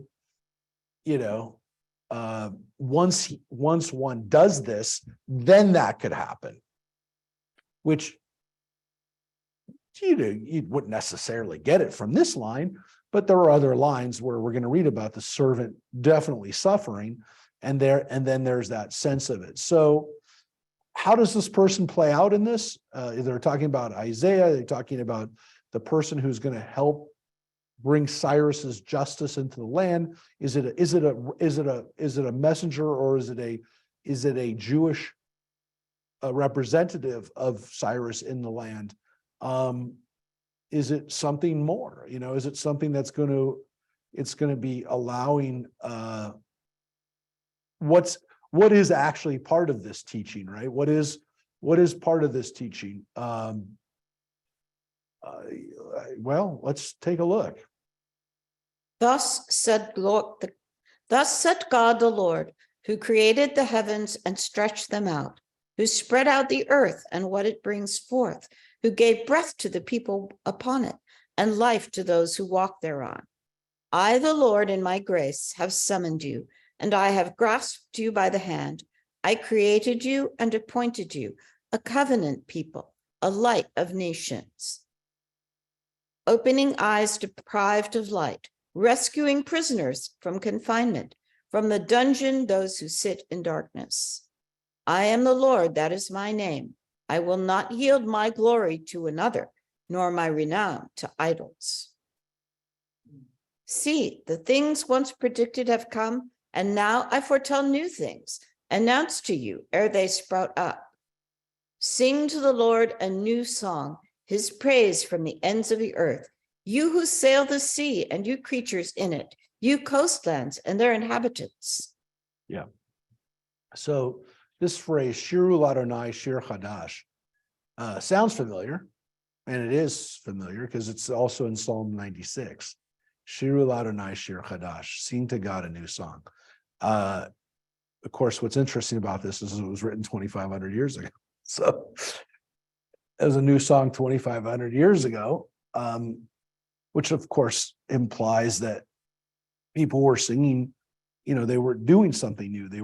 once one does this, then that could happen, which you wouldn't necessarily get it from this line, but there are other lines where we're going to read about the servant definitely suffering, and then there's that sense of it. So how does this person play out in this? They're talking about Isaiah. They're talking about the person who's going to help bring Cyrus's justice into the land. Is it a messenger, or is it a Jewish representative of Cyrus in the land? Is it something more? Is it something that's going to be allowing what is actually part of this teaching, right? What is part of this teaching? Well, let's take a look. Thus said God the Lord, who created the heavens and stretched them out, who spread out the earth and what it brings forth, who gave breath to the people upon it, and life to those who walk thereon. I, the Lord, in my grace, have summoned you, and I have grasped you by the hand. I created you and appointed you a covenant people, a light of nations. Opening eyes deprived of light, rescuing prisoners from confinement, from the dungeon those who sit in darkness. I am the Lord, that is my name. I will not yield my glory to another, nor my renown to idols. See, the things once predicted have come, and now I foretell new things, announced to you ere they sprout up. Sing to the Lord a new song, his praise from the ends of the earth. You who sail the sea and you creatures in it, you coastlands and their inhabitants. Yeah. So this phrase, Shiru Adonai Shir Chadash, sounds familiar, and it is familiar because it's also in Psalm 96. Shiru Adonai Shir Chadash, sing to God a new song. Of course, what's interesting about this is it was written 2,500 years ago. So it was a new song 2,500 years ago, which of course implies that people were singing, they were doing something new. They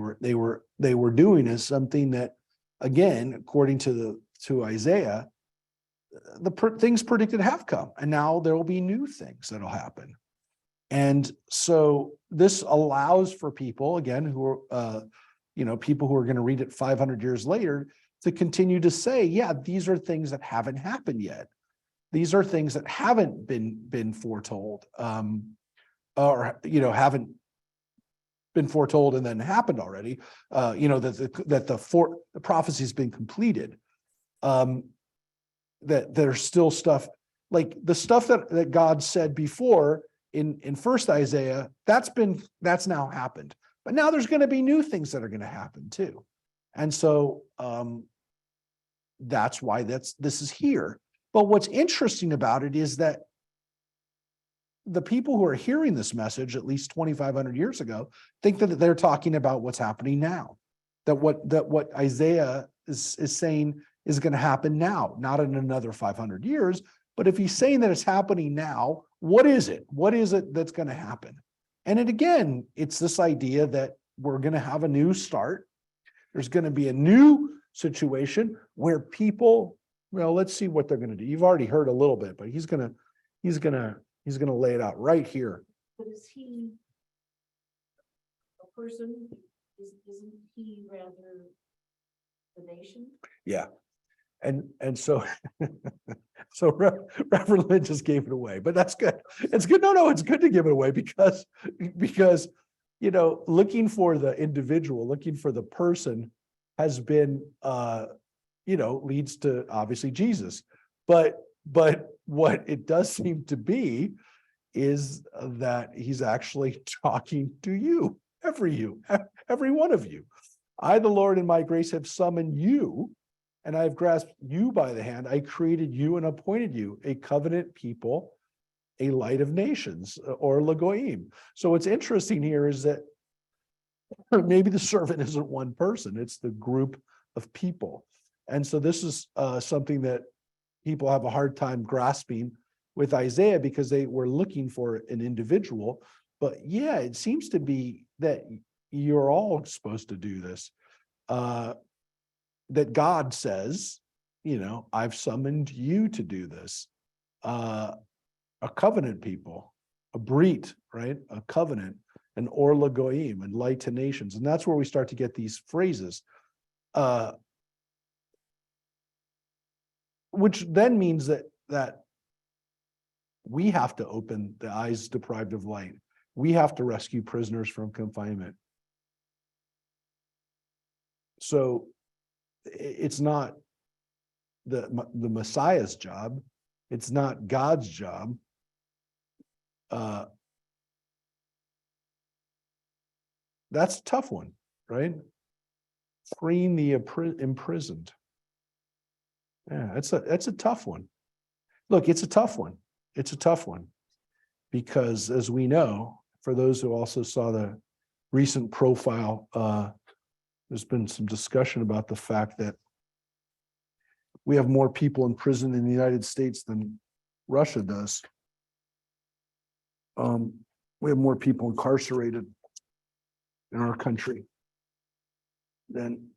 were doing as something that, again, according to Isaiah, things predicted have come, and now there will be new things that'll happen. And so this allows for people, again, who are, people who are going to read it 500 years later, to continue to say, yeah, these are things that haven't happened yet. These are things that haven't been foretold, or haven't been foretold and then happened already. That the prophecy has been completed. That there's still stuff like the stuff that God said before in first Isaiah, that's now happened. But now there's going to be new things that are going to happen too. And so that's why this is here. But what's interesting about it is that the people who are hearing this message, at least 2,500 years ago, think that they're talking about what's happening now. That what Isaiah is saying is going to happen now, not in another 500 years. But if he's saying that it's happening now, what is it? What is it that's going to happen? And again, it's this idea that we're going to have a new start. There's going to be a new situation where people Well, let's see what they're gonna do. You've already heard a little bit, but he's gonna lay it out right here. But is he a person? Isn't he rather the nation? Yeah. And so, so Reverend Lynn just gave it away, but that's good. It's good. No, it's good to give it away because, you know, looking for the individual, looking for the person has been, you know, leads to obviously Jesus. But what it does seem to be is that he's actually talking to you, every one of you. I, the Lord, in my grace have summoned you, and I have grasped you by the hand. I created you and appointed you a covenant people, a light of nations, or Lagoim. So what's interesting here is that maybe the servant isn't one person, it's the group of people. And so this is something that people have a hard time grasping with Isaiah because they were looking for an individual. But yeah, it seems to be that you're all supposed to do this. That God says, you know, I've summoned you to do this. A covenant people, a brit, right? A covenant, an or Lagoim, and light to nations. And that's where we start to get these phrases. Which then means that we have to open the eyes deprived of light. We have to rescue prisoners from confinement. So it's not the Messiah's job. It's not God's job. That's a tough one, right? Freeing the imprisoned. Yeah, that's a tough one. Look, it's a tough one. It's a tough one because, as we know, for those who also saw the recent profile, there's been some discussion about the fact that we have more people in prison in the United States than Russia does. We have more people incarcerated in our country than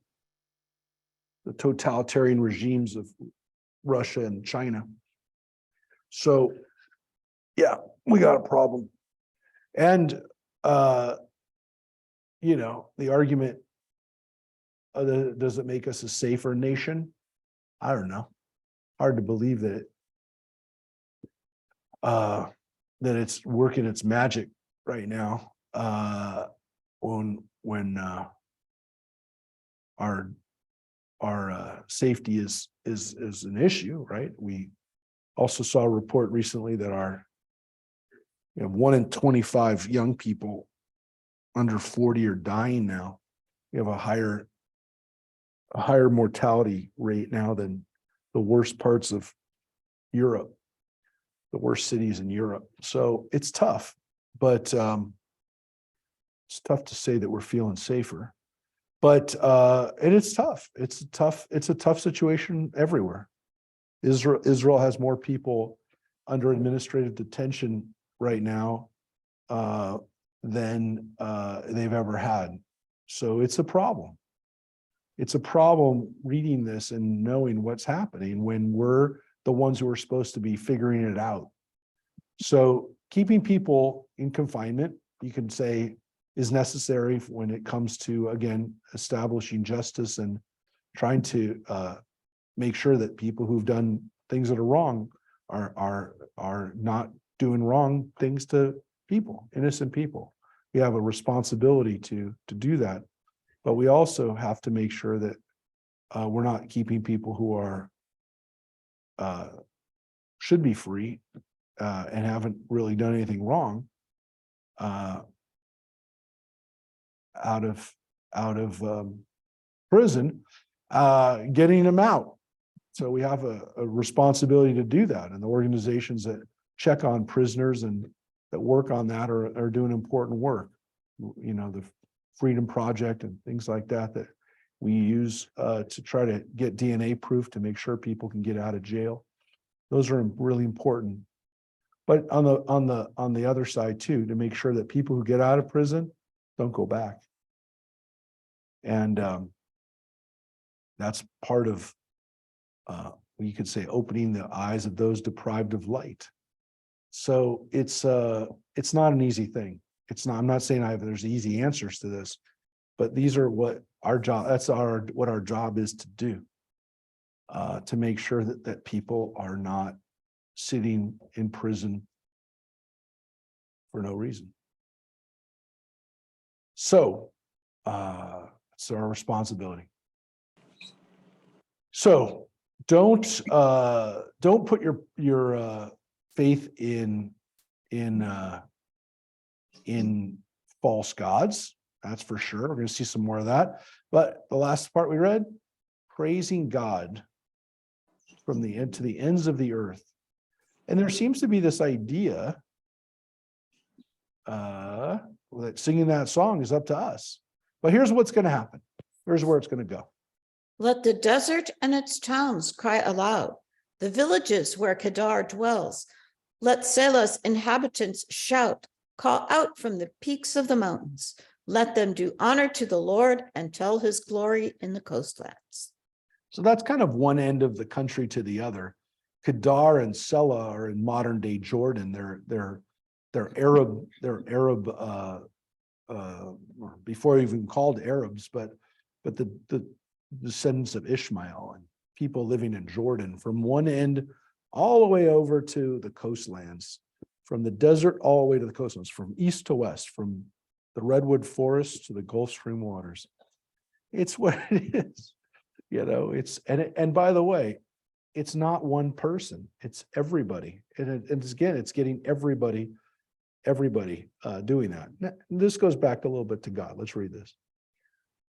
the totalitarian regimes of Russia and China. So, yeah, we got a problem. And, you know, the argument, does it make us a safer nation? I don't know. Hard to believe that that it's working its magic right now. When our safety is an issue, right? We also saw a report recently that we have 1 in 25 young people under 40 are dying now. We have a higher mortality rate now than the worst parts of Europe, the worst cities in Europe. So it's tough, but it's tough to say that we're feeling safer. But and it's tough. It's a tough situation everywhere. Israel has more people under administrative detention right now than they've ever had. So it's a problem. It's a problem reading this and knowing what's happening when we're the ones who are supposed to be figuring it out. So keeping people in confinement, you can say, is necessary when it comes to, again, establishing justice and trying to make sure that people who've done things that are wrong are not doing wrong things to people, innocent people. We have a responsibility to do that, but we also have to make sure that we're not keeping people who are should be free and haven't really done anything wrong out of prison, getting them out. So we have a responsibility to do that, and the organizations that check on prisoners and that work on that are doing important work. You know, the Freedom Project and things like that we use to try to get DNA proof to make sure people can get out of jail. Those are really important. But on the other side too, to make sure that people who get out of prison don't go back. And that's part of you could say opening the eyes of those deprived of light. So it's not an easy thing. It's not, I'm not saying there's easy answers to this, but these are what our job, what our job is to do. To make sure that people are not sitting in prison for no reason. So, it's our responsibility. So don't put your faith in false gods. That's for sure. We're going to see some more of that. But the last part we read, praising God from the end to the ends of the earth. And there seems to be this idea that singing that song is up to us. But here's what's going to happen. Here's where it's going to go. Let the desert and its towns cry aloud, the villages where Kedar dwells. Let Selah's inhabitants shout, call out from the peaks of the mountains. Let them do honor to the Lord and tell his glory in the coastlands. So that's kind of one end of the country to the other. Kedar and Selah are in modern day Jordan. They're Arab, before even called Arabs, but the descendants of Ishmael and people living in Jordan from one end all the way over to the coastlands, from the desert all the way to the coastlands, from east to west, from the redwood forest to the Gulf Stream waters. It's what it is, and by the way, it's not one person, it's everybody. And again, it's getting everybody doing that. This goes back a little bit to God. Let's read this.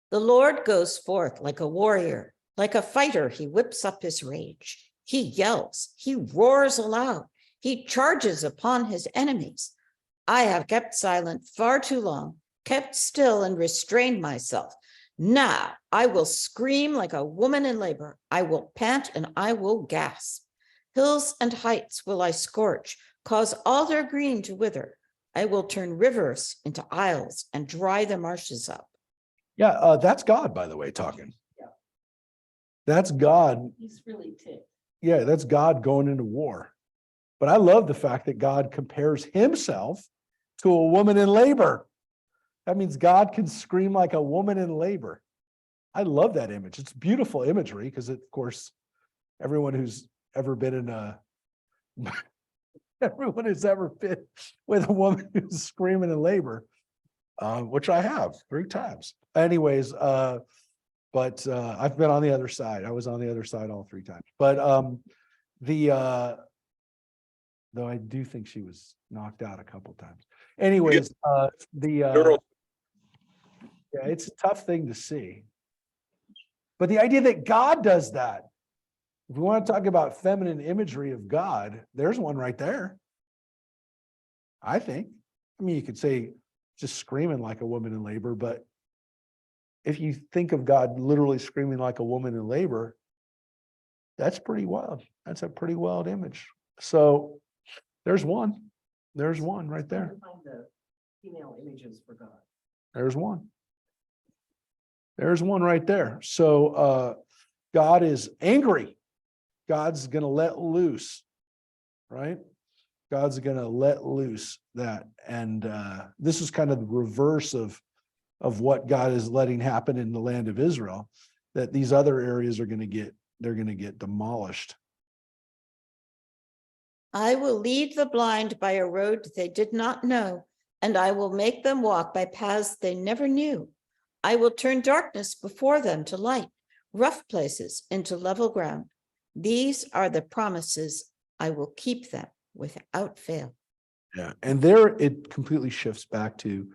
The Lord goes forth like a warrior, like a fighter, he whips up his rage. He yells, he roars aloud, he charges upon his enemies. I have kept silent far too long, kept still and restrained myself. Now I will scream like a woman in labor. I will pant and I will gasp. Hills and heights will I scorch, cause all their green to wither. I will turn rivers into isles and dry the marshes up. Yeah, that's God, by the way, talking. Yeah. That's God. He's really ticked. Yeah, that's God going into war. But I love the fact that God compares himself to a woman in labor. That means God can scream like a woman in labor. I love that image. It's beautiful imagery because, of course, everyone who's ever been in everyone who's ever been with a woman who's screaming in labor, which I have 3 times. Anyways, but I've been on the other side. I was on the other side all 3 times. But though I do think she was knocked out a couple times. Anyways, yeah, it's a tough thing to see. But the idea that God does that, if we want to talk about feminine imagery of God, there's one right there. I think. I mean, you could say just screaming like a woman in labor, but if you think of God literally screaming like a woman in labor, that's pretty wild. That's a pretty wild image. So there's one. There's one right there. Find the female images for God. There's one. There's one right there. So God is angry. God's going to let loose, right? God's going to let loose that. And this is kind of the reverse of what God is letting happen in the land of Israel, that these other areas are going to get demolished. I will lead the blind by a road they did not know, and I will make them walk by paths they never knew. I will turn darkness before them to light, rough places into level ground. These are the promises. I will keep them without fail. Yeah. And there it completely shifts back to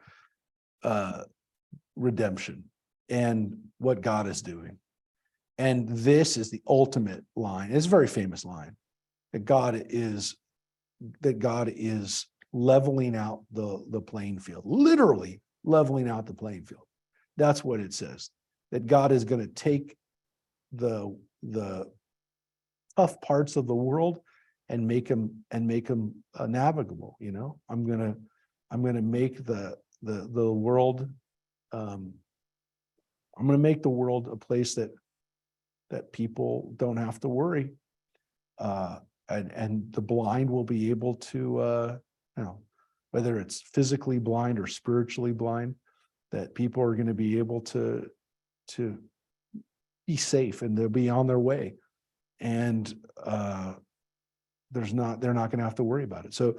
redemption and what God is doing. And this is the ultimate line. It's a very famous line that God is leveling out the playing field, literally leveling out the playing field. That's what it says, that God is going to take the tough parts of the world and make them navigable. I'm going to make the world I'm going to make the world a place that people don't have to worry. and the blind will be able to, whether it's physically blind or spiritually blind, that people are going to be able to be safe and they'll be on their way. And they're not going to have to worry about it. So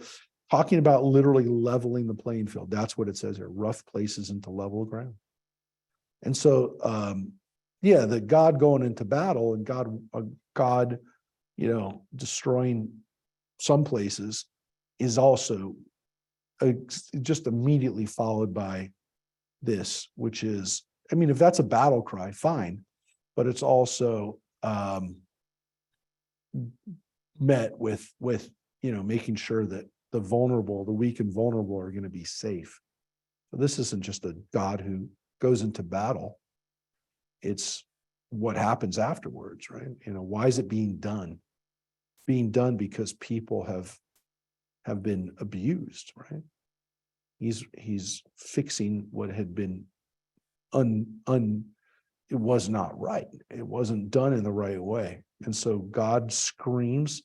talking about literally leveling the playing field, that's what it says here, rough places into level ground. And so, the God going into battle and God, destroying some places is also just immediately followed by this, which is, if that's a battle cry, fine, but it's also met with making sure that the vulnerable, the weak and vulnerable are going to be safe. So this isn't just a God who goes into battle. It's what happens afterwards, right? Why is it being done? Being done because people have been abused, right? He's fixing what had been it was not right. It wasn't done in the right way. And so God screams,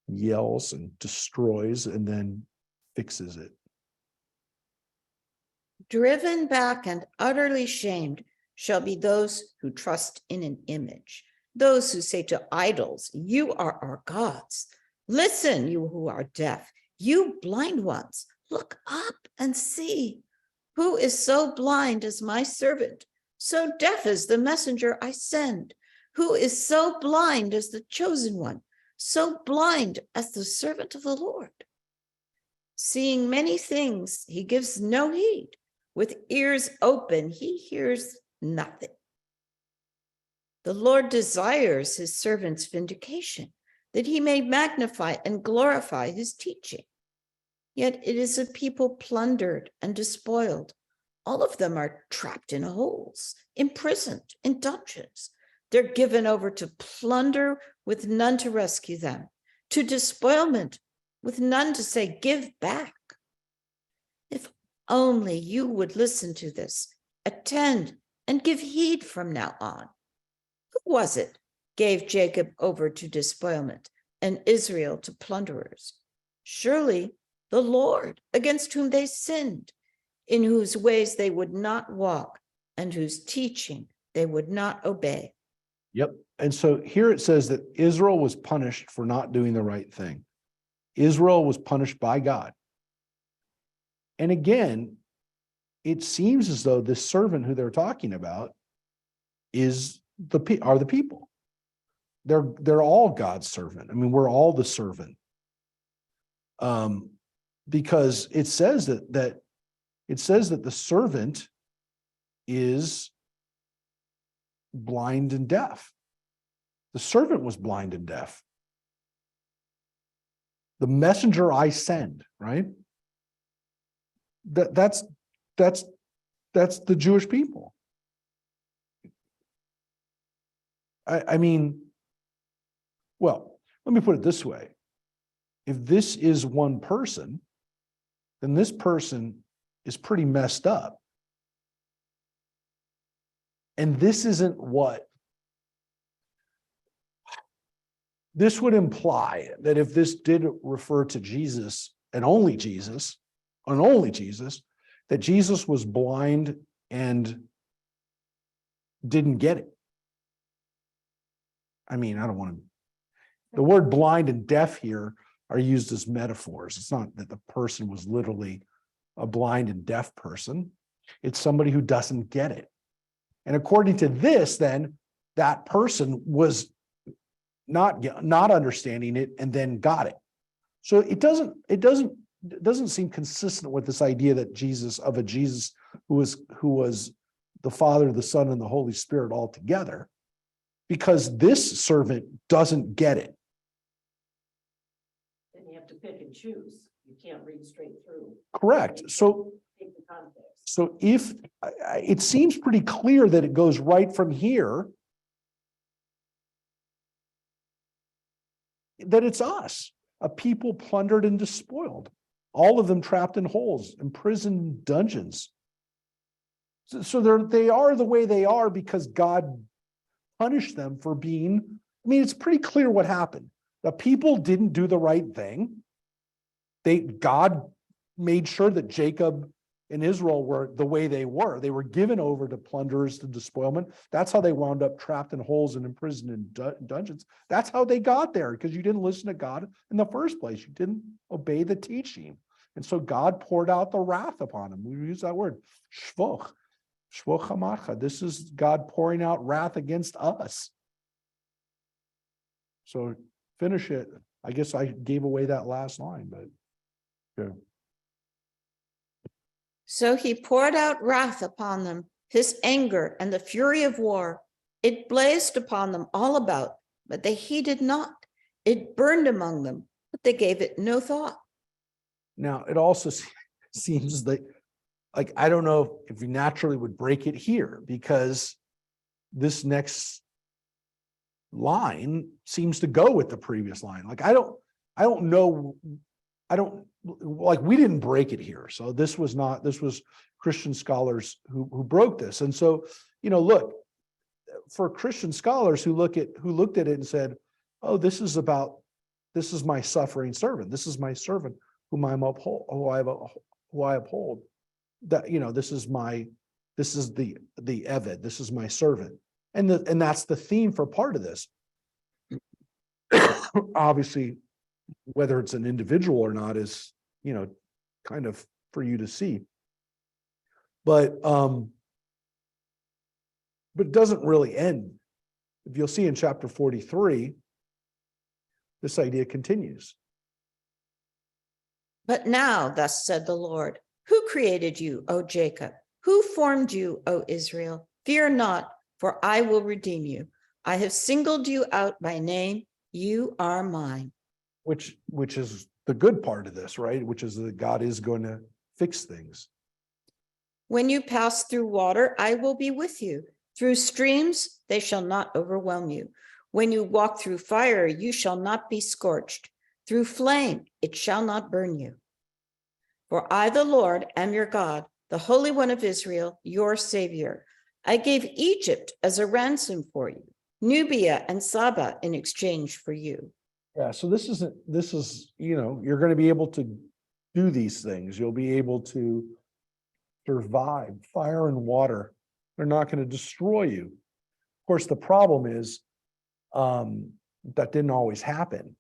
yells, and destroys, and then fixes it. Driven back and utterly shamed shall be those who trust in an image, those who say to idols, you are our gods. Listen, you who are deaf, you blind ones, look up and see. Who is so blind as my servant, so deaf as the messenger I send? Who is so blind as the chosen one, so blind as the servant of the Lord? Seeing many things, he gives no heed. With ears open, he hears nothing. The Lord desires his servant's vindication, that he may magnify and glorify his teaching. Yet it is a people plundered and despoiled. All of them are trapped in holes, imprisoned in dungeons. They're given over to plunder with none to rescue them, to despoilment with none to say, give back. If only you would listen to this, attend, and give heed from now on. Who was it gave Jacob over to despoilment and Israel to plunderers? Surely the Lord, against whom they sinned, in whose ways they would not walk, and whose teaching they would not obey. Yep. And so here it says that Israel was punished for not doing the right thing. Israel was punished by God. And again, it seems as though this servant who they're talking about are the people. They're all God's servant. We're all the servant. Because it says that the servant is blind and deaf. The servant was blind and deaf. The messenger I send, right? That's the Jewish people. Well, let me put it this way. If this is one person, then this person is pretty messed up. And this isn't what this would imply, that if this did refer to Jesus and only Jesus, that Jesus was blind and didn't get it. I don't want to. The word blind and deaf here are used as metaphors. It's not that the person was literally a blind and deaf person. It's somebody who doesn't get it. And according to this, then, that person was not understanding it and then got it. So it doesn't seem consistent with this idea that Jesus who was the Father, the Son, and the Holy Spirit all together, because this servant doesn't get it. Then you have to pick and choose. You can't read straight through. Correct. So Take the context. So if it seems pretty clear that it goes right from here, that it's us, a people plundered and despoiled, all of them trapped in holes, imprisoned in dungeons. So they are the way they are because God punished them for being, it's pretty clear what happened. The people didn't do the right thing. God made sure that Jacob and Israel were the way they were. They were given over to plunderers, to despoilment. That's how they wound up trapped in holes and imprisoned in dungeons. That's how they got there, because you didn't listen to God in the first place. You didn't obey the teaching. And so God poured out the wrath upon them. We use that word, shvoch, shvoch hamacha. This is God pouring out wrath against us. So finish it. I guess I gave away that last line, but good. So he poured out wrath upon them, his anger and the fury of war. It blazed upon them all about, but they heeded not. It burned among them, but they gave it no thought. Now, it also seems that, like, I don't know if we naturally would break it here, because this next line seems to go with the previous line. Like, I don't know. Like, we didn't break it here. So this was Christian scholars who broke this. And so, look, for Christian scholars who looked at it and said, oh, this is my suffering servant. This is my servant whom I uphold. That, this is the Eved, this is my servant. And that's the theme for part of this. Obviously, whether it's an individual or not is, kind of for you to see. But it doesn't really end. If you'll see in chapter 43, this idea continues. But now, thus said the Lord, who created you, O Jacob? Who formed you, O Israel? Fear not, for I will redeem you. I have singled you out by name. You are mine. Which is the good part of this, right? Which is that God is going to fix things. When you pass through water, I will be with you. Through streams, they shall not overwhelm you. When you walk through fire, you shall not be scorched. Through flame, it shall not burn you. For I, the Lord, am your God, the Holy One of Israel, your Savior. I gave Egypt as a ransom for you, Nubia and Saba in exchange for you. Yeah, so this is, you're going to be able to do these things. You'll be able to survive fire and water. They're not going to destroy you. Of course, the problem is that didn't always happen.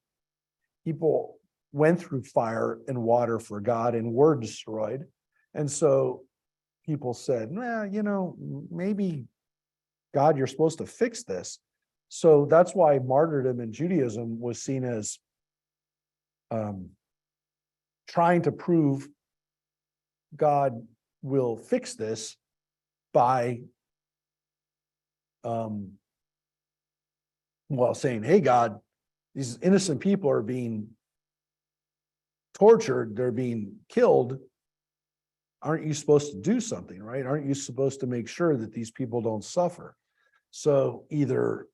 People went through fire and water for God and were destroyed. And so people said, maybe God, you're supposed to fix this. So that's why martyrdom in Judaism was seen as trying to prove God will fix this by saying, hey, God, these innocent people are being tortured, they're being killed. Aren't you supposed to do something, right? Aren't you supposed to make sure that these people don't suffer? So either,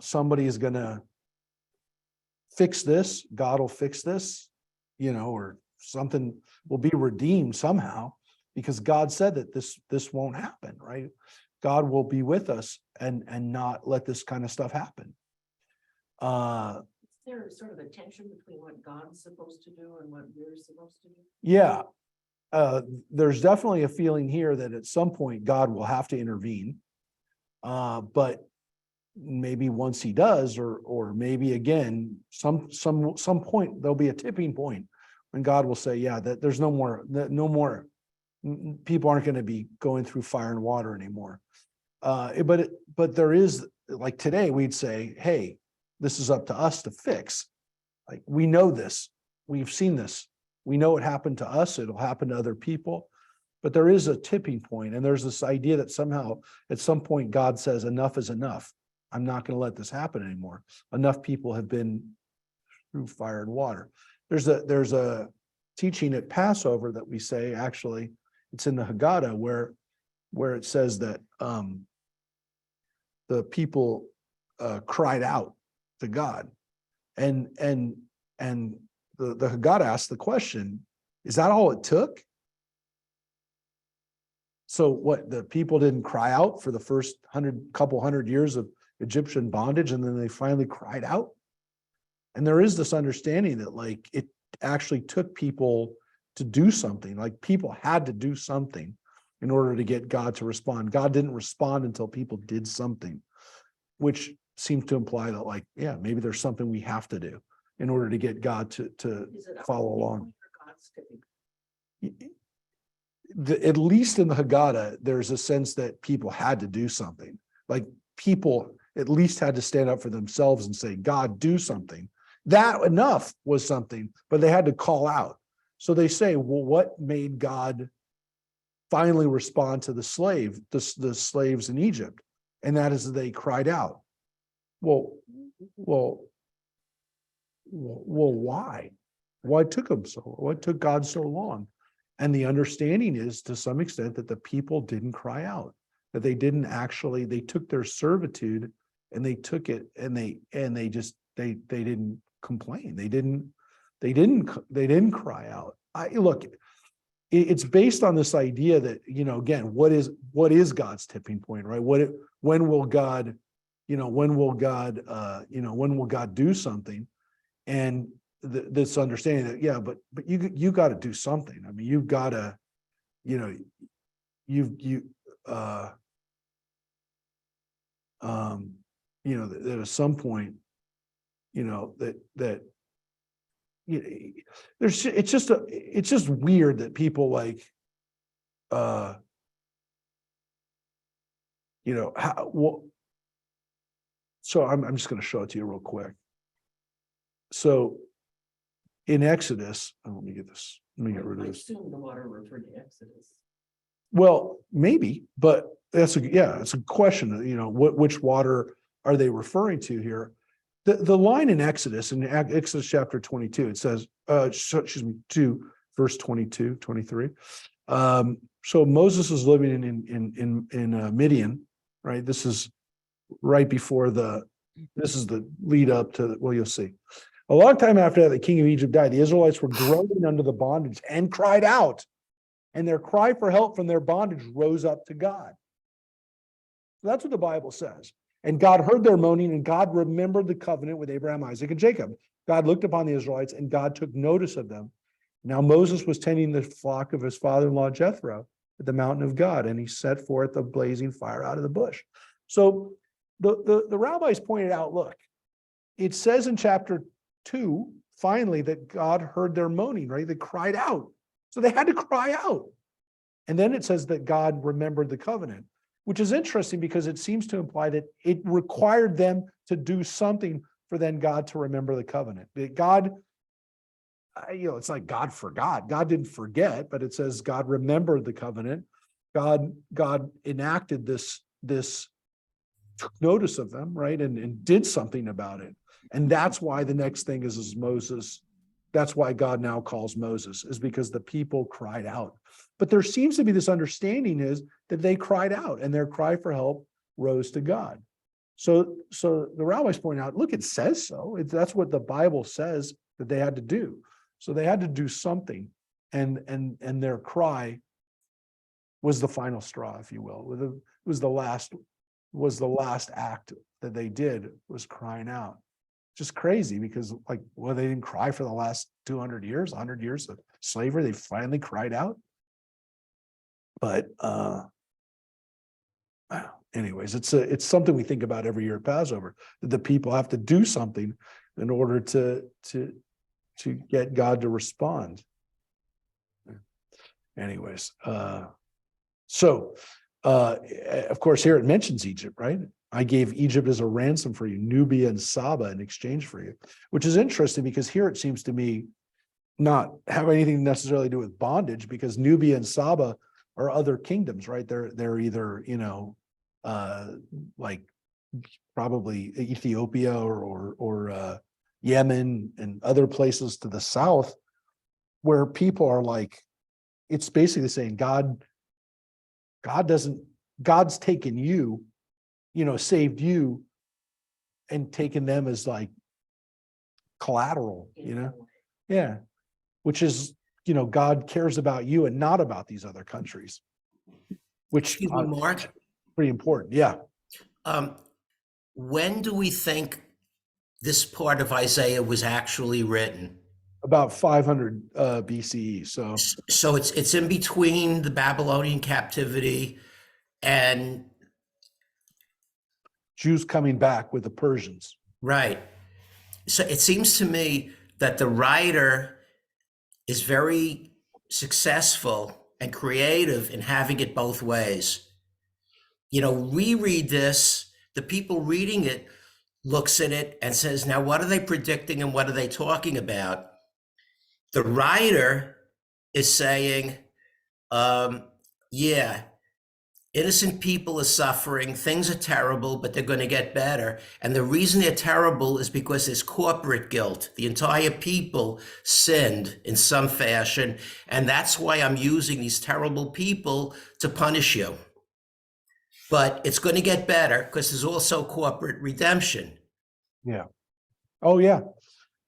somebody is going to fix this, God will fix this, or something will be redeemed somehow, because God said that this won't happen, right? God will be with us and not let this kind of stuff happen. Is there sort of a tension between what God's supposed to do and what we're supposed to do? Yeah. There's definitely a feeling here that at some point God will have to intervene. But maybe once he does, or maybe again, some point, there'll be a tipping point when God will say, yeah, that there's no more, people aren't going to be going through fire and water anymore. But there is, like today, we'd say, hey, this is up to us to fix. Like, we know this, we've seen this, we know it happened to us, it'll happen to other people. But there is a tipping point, and there's this idea that somehow at some point God says enough is enough. I'm not going to let this happen anymore. Enough people have been through fire and water. There's a teaching at Passover that we say, actually, it's in the Haggadah where it says that the people cried out to God, and the Haggadah asked the question, is that all it took? So what, the people didn't cry out for the first couple hundred years of Egyptian bondage, and then they finally cried out? And there is this understanding that like it actually took people to do something, like people had to do something in order to get God to respond. God didn't respond until people did something, which seems to imply that like, yeah, maybe there's something we have to do in order to get God to Is it follow only along. God's tipping? At least in the Haggadah, there's a sense that people had to do something. Like people at least had to stand up for themselves and say, God, do something. That enough was something, but they had to call out. So they say, well, what made God finally respond to the slaves in Egypt? And that is that they cried out. Well, why? Why took them so? What took God so long? And the understanding is to some extent that the people didn't cry out, that they didn't actually, they took their servitude and they took it and they didn't complain. They didn't cry out. Look, it's based on this idea that, you know, again, what is God's tipping point, right? When will God do something? And this understanding that, yeah, but you got to do something. I mean, you've got to, you know, that at some point, you know, that you know, it's just weird that people like, you know, so I'm just going to show it to you real quick. So in Exodus, let me get rid of I this. assume the water referred to Exodus. Well, maybe, but it's a question, you know, which water are they referring to here? The line in Exodus chapter 22, it says, 2 verse 22, 23. So Moses is living in Midian, right? This is right before this is the lead up to, well, you'll see. A long time after that, the king of Egypt died. The Israelites were groaning under the bondage and cried out. And their cry for help from their bondage rose up to God. That's what the Bible says. And God heard their moaning, and God remembered the covenant with Abraham, Isaac, and Jacob. God looked upon the Israelites, and God took notice of them. Now Moses was tending the flock of his father-in-law Jethro at the mountain of God, and he set forth a blazing fire out of the bush. So the rabbis pointed out, look, it says in chapter 2, finally, that God heard their moaning, right? They cried out. So they had to cry out. And then it says that God remembered the covenant, which is interesting because it seems to imply that it required them to do something for then God to remember the covenant. That God, you know, it's like God forgot. God didn't forget, but it says God remembered the covenant. God enacted this took notice of them, right? And did something about it. And that's why the next thing is Moses. That's why God now calls Moses, is because the people cried out. But there seems to be this understanding is that they cried out and their cry for help rose to God. So the rabbis point out, look, it says so. That's what the Bible says that they had to do. So they had to do something. And their cry was the final straw, if you will. It was the last act that they did, was crying out. Just crazy because, like, well, they didn't cry for the last 200 years, 100 years of slavery. They finally cried out. But anyways, it's something we think about every year at Passover, that the people have to do something in order to get God to respond. Anyways, so of course, here it mentions Egypt, right? I gave Egypt as a ransom for you, Nubia and Saba in exchange for you, which is interesting because here it seems to me not have anything necessarily to do with bondage, because Nubia and Saba are other kingdoms, right? They're either, you know, like probably Ethiopia or Yemen and other places to the south, where people are like, it's basically saying God's taken you, you know, saved you and taken them as like collateral, you know? Yeah. Which is, you know, God cares about you and not about these other countries, which Excuse me, Mark. is pretty important. Yeah. When do we think this part of Isaiah was actually written. About 500 BCE. So So it's in between the Babylonian captivity and Jews coming back with the Persians. right. So it seems to me that the writer is very successful and creative in having it both ways. You know, we read this, the people reading it looks at it and says, now what are they predicting and what are they talking about? The writer is saying, yeah, innocent people are suffering, things are terrible, but they're going to get better. And the reason they're terrible is because there's corporate guilt. The entire people sinned in some fashion. And that's why I'm using these terrible people to punish you. But it's going to get better because there's also corporate redemption. Yeah. Oh yeah.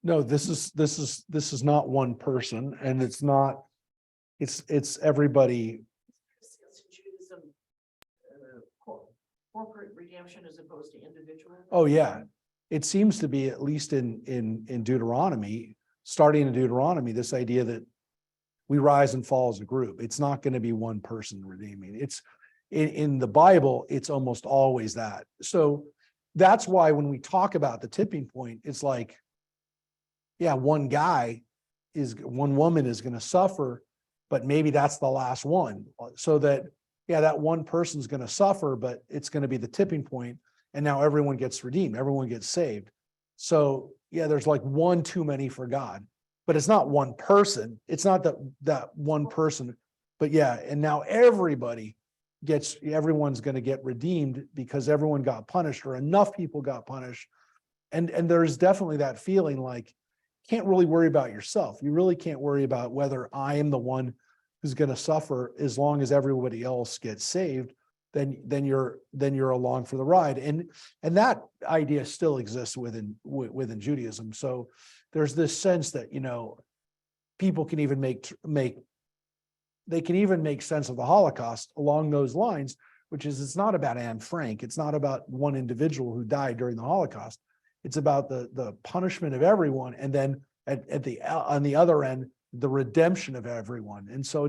No, this is not one person, and it's everybody. Judaism, corporate redemption as opposed to individual. Oh yeah. It seems to be, at least in Deuteronomy, starting in Deuteronomy, this idea that we rise and fall as a group. It's not going to be one person redeeming. It's in the Bible, it's almost always that. So that's why when we talk about the tipping point, it's like, yeah, one woman is going to suffer, but maybe that's the last one. So that, yeah, that one person's going to suffer, but it's going to be the tipping point. And now everyone gets redeemed, everyone gets saved. So yeah, there's like one too many for God, but it's not one person. It's not that one person, but yeah. And now everyone's going to get redeemed because everyone got punished, or enough people got punished. And there's definitely that feeling like, can't really worry about yourself. You really can't worry about whether I am the one who's going to suffer. As long as everybody else gets saved, then you're along for the ride. And that idea still exists within Judaism. So there's this sense that, people can even make sense of the Holocaust along those lines, which is, it's not about Anne Frank. It's not about one individual who died during the Holocaust. It's about the punishment of everyone, and then on the other end, the redemption of everyone. And so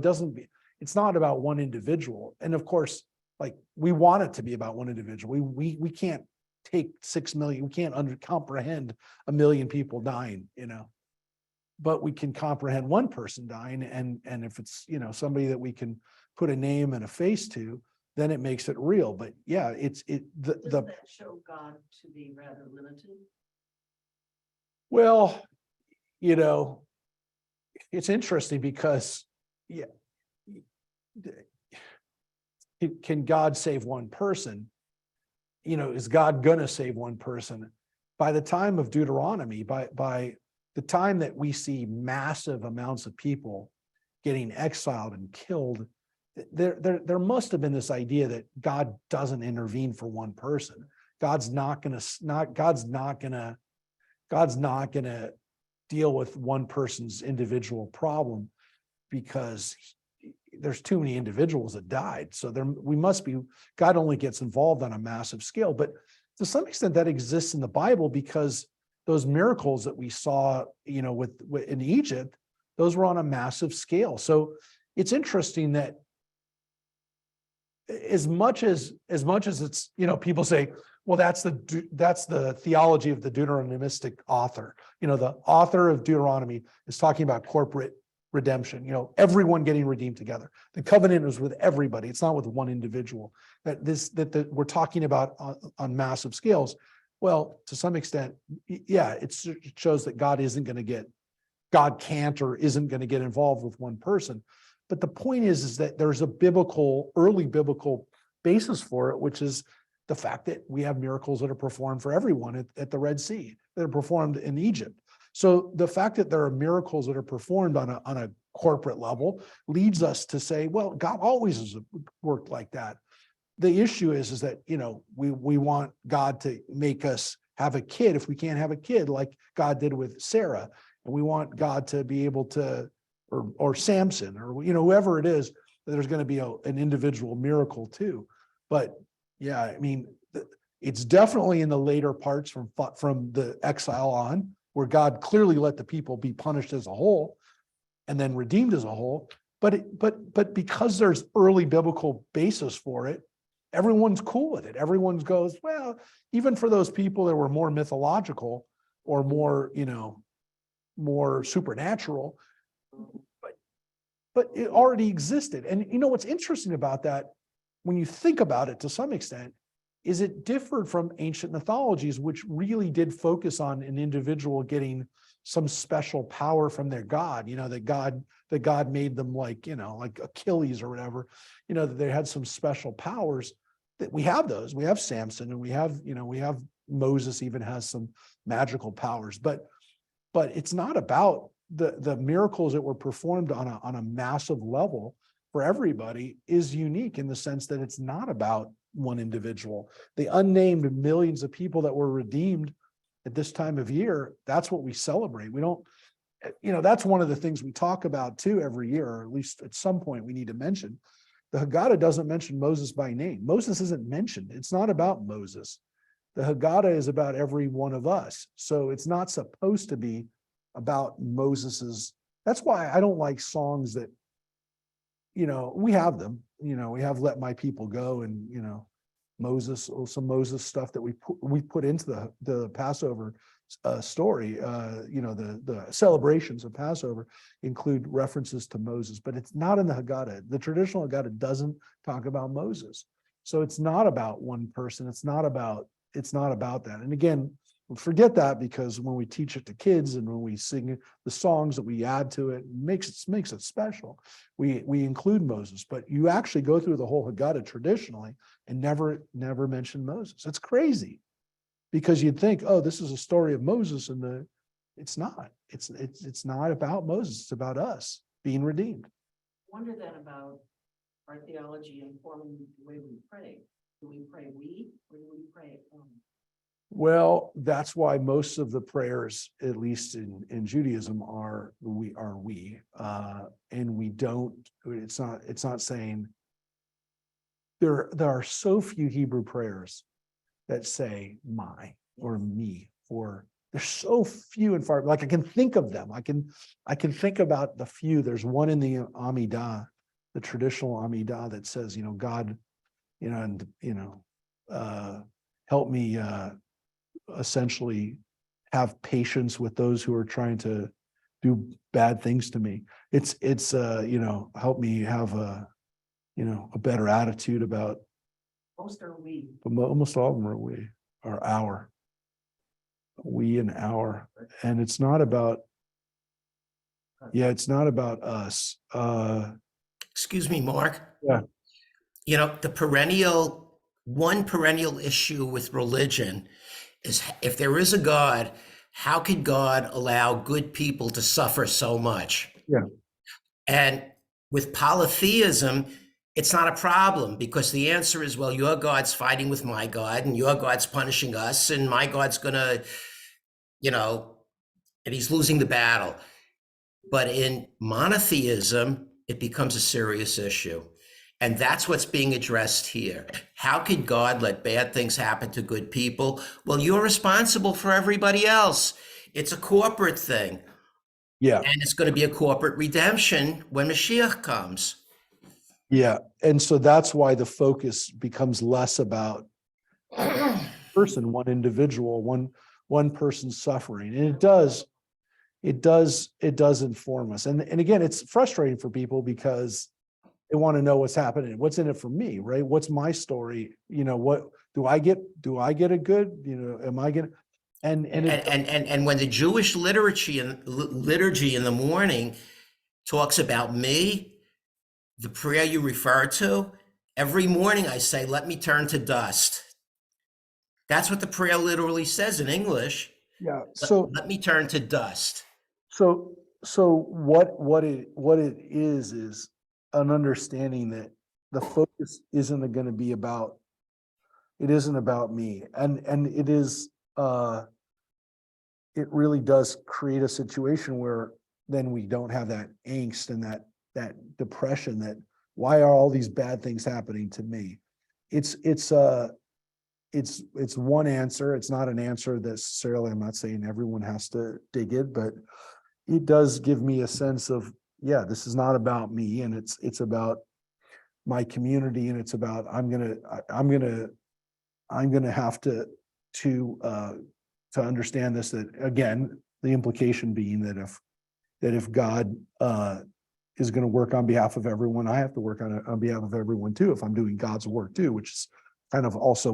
it's not about one individual. And of course, like, we want it to be about one individual. We can't take 6 million. We can't comprehend 1 million people dying, but we can comprehend one person dying. And if it's, somebody that we can put a name and a face to, then it makes it real. But yeah, Does that show God to be rather limited? well, it's interesting because, yeah, can God save one person? Is God gonna save one person? By the time of Deuteronomy, by the time that we see massive amounts of people getting exiled and killed, there must have been this idea that God doesn't intervene for one person. God's not gonna deal with one person's individual problem, because there's too many individuals that died. So God only gets involved on a massive scale. But to some extent that exists in the Bible, because those miracles that we saw, in Egypt, those were on a massive scale. So it's interesting that as much as it's, people say, well, that's the theology of the Deuteronomistic author. The author of Deuteronomy is talking about corporate redemption, everyone getting redeemed together. The covenant is with everybody. It's not with one individual. That we're talking about on massive scales. Well, to some extent, yeah, it shows that God can't or isn't going to get involved with one person. But the point is that there's a early biblical basis for it, which is the fact that we have miracles that are performed for everyone at the Red Sea, that are performed in Egypt. So the fact that there are miracles that are performed on a corporate level leads us to say, well, God always has worked like that. The issue is that, we want God to make us have a kid if we can't have a kid, like God did with Sarah. And we want God to be able to, or Samson, or, whoever it is, there's going to be an individual miracle too. But yeah, I mean, It's definitely in the later parts from the exile on, where God clearly let the people be punished as a whole and then redeemed as a whole. But because there's early biblical basis for it, everyone's cool with it. Everyone goes, well, even for those people that were more mythological or more, more supernatural, but it already existed. And what's interesting about that, when you think about it to some extent, is it differed from ancient mythologies, which really did focus on an individual getting some special power from their God, that God made them like Achilles or whatever, that they had some special powers. That we have those. We have Samson, and we have Moses even has some magical powers, but it's not about the miracles that were performed on a massive level for everybody is unique in the sense that it's not about one individual. The unnamed millions of people that were redeemed at this time of year, that's what we celebrate. We don't, that's one of the things we talk about too every year, or at least at some point we need to mention. The Haggadah doesn't mention Moses by name. Moses isn't mentioned. It's not about Moses. The Haggadah is about every one of us. So it's not supposed to be about Moses's. That's why I don't like songs that, we have them, we have Let My People Go and, Moses, or some Moses stuff that we put into the Passover story. The celebrations of Passover include references to Moses, but it's not in the Haggadah. The traditional Haggadah doesn't talk about Moses. So it's not about one person. It's not about that. And again, forget that, because when we teach it to kids and when we sing the songs that we add to it, makes it special. We include Moses, but you actually go through the whole Haggadah traditionally and never mention Moses. It's crazy, because you'd think, oh, this is a story of Moses, and it's not. It's not about Moses. It's about us being redeemed. Wonder then about our theology informing the way we pray. Do we pray we, or do we pray? Well, that's why most of the prayers, at least in Judaism, are we, and we don't. It's not saying. There are so few Hebrew prayers that say my or me, or there's so few and far. Like I can think of them. I can think about the few. There's one in the Amidah, the traditional Amidah, that says, God, help me. Essentially have patience with those who are trying to do bad things to me. It's help me have a better attitude about. Most are we. Almost all of them are our. We and our, and it's not about. Yeah, it's not about us. Excuse me, Mark. Yeah. The perennial issue with religion is, if there is a God, how could God allow good people to suffer so much? Yeah. And with polytheism, it's not a problem, because the answer is, well, your God's fighting with my God, and your God's punishing us, and my God's gonna, and he's losing the battle. But in monotheism, it becomes a serious issue. And that's what's being addressed here. How could God let bad things happen to good people? Well, you're responsible for everybody else. It's a corporate thing. Yeah. And it's going to be a corporate redemption when Mashiach comes. Yeah. And so that's why the focus becomes less about person, one individual, one person's suffering. And it does inform us. And again, it's frustrating for people because they want to know what's happening. What's in it for me, right? What's my story? What do I get? Do I get a good? Am I getting? And when the Jewish liturgy in the morning talks about me, the prayer you refer to, every morning I say, "Let me turn to dust." That's what the prayer literally says in English. Yeah. So let me turn to dust. So what it is an understanding that the focus isn't going to be about. It isn't about me, and it is. It really does create a situation where then we don't have that angst and that depression. That why are all these bad things happening to me? It's it's one answer. It's not an answer necessarily. I'm not saying everyone has to dig it, but it does give me a sense of, yeah, this is not about me, and it's about my community, and it's about I'm gonna have to understand this, that again, the implication being that if God is going to work on behalf of everyone, I have to work on behalf of everyone too, if I'm doing God's work too, which is kind of also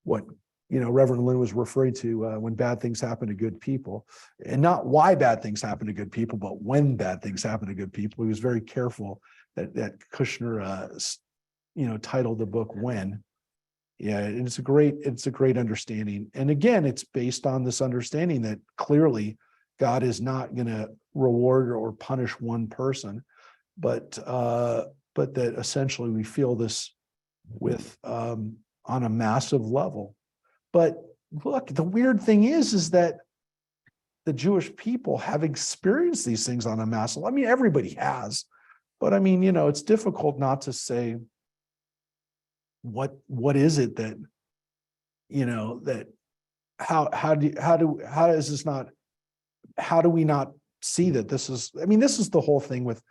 what Reverend Lynn was referring to when bad things happen to good people, and not why bad things happen to good people, but when bad things happen to good people. He was very careful that Kushner titled the book "When." Yeah, and it's a great understanding. And again, it's based on this understanding that clearly God is not going to reward or punish one person, but that essentially we feel this with on a massive level. But look, the weird thing is that the Jewish people have experienced these things on a massive level. I mean, everybody has, but I mean, it's difficult not to say, what is it that that how do we not see that this is, I mean, this is the whole thing with,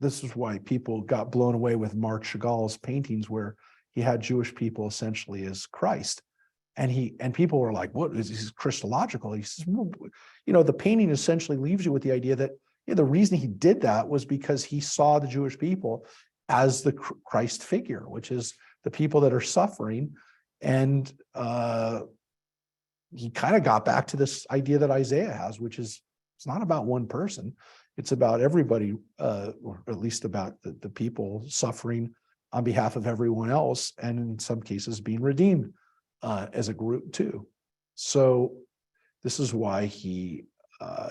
this is why people got blown away with Marc Chagall's paintings, where he had Jewish people essentially as Christ, and people were like, what is this Christological? He says, well, the painting essentially leaves you with the idea that the reason he did that was because he saw the Jewish people as the Christ figure, which is the people that are suffering. And he kind of got back to this idea that Isaiah has, which is, it's not about one person. It's about everybody, or at least about the people suffering on behalf of everyone else, and in some cases being redeemed as a group too. So this is why he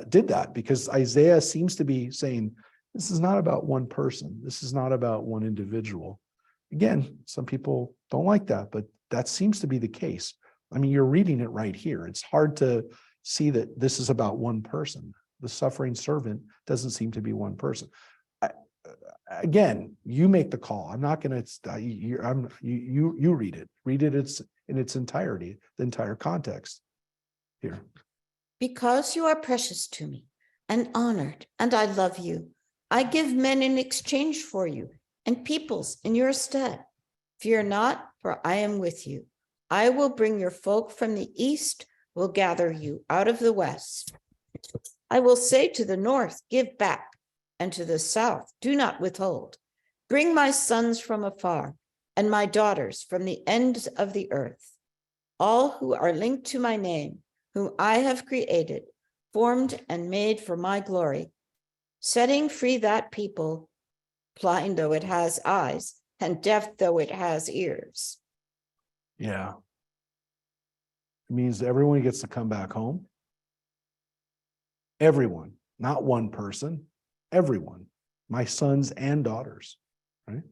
did that, because Isaiah seems to be saying, this is not about one person. This is not about one individual. Again, some people don't like that, but that seems to be the case. I mean, you're reading it right here. It's hard to see that this is about one person. The suffering servant doesn't seem to be one person. Again, you make the call. I'm not going to. You read it. Read it. It's in its entirety, the entire context here. Because you are precious to me and honored, and I love you, I give men in exchange for you, and peoples in your stead. Fear not, for I am with you. I will bring your folk from the east, will gather you out of the west. I will say to the north, give back, and to the south, do not withhold. Bring my sons from afar, and my daughters from the ends of the earth. All who are linked to my name, whom I have created, formed and made for my glory, setting free that people, blind though it has eyes, and deaf though it has ears. Yeah. It means everyone gets to come back home. Everyone, not one person, everyone, my sons and daughters, right?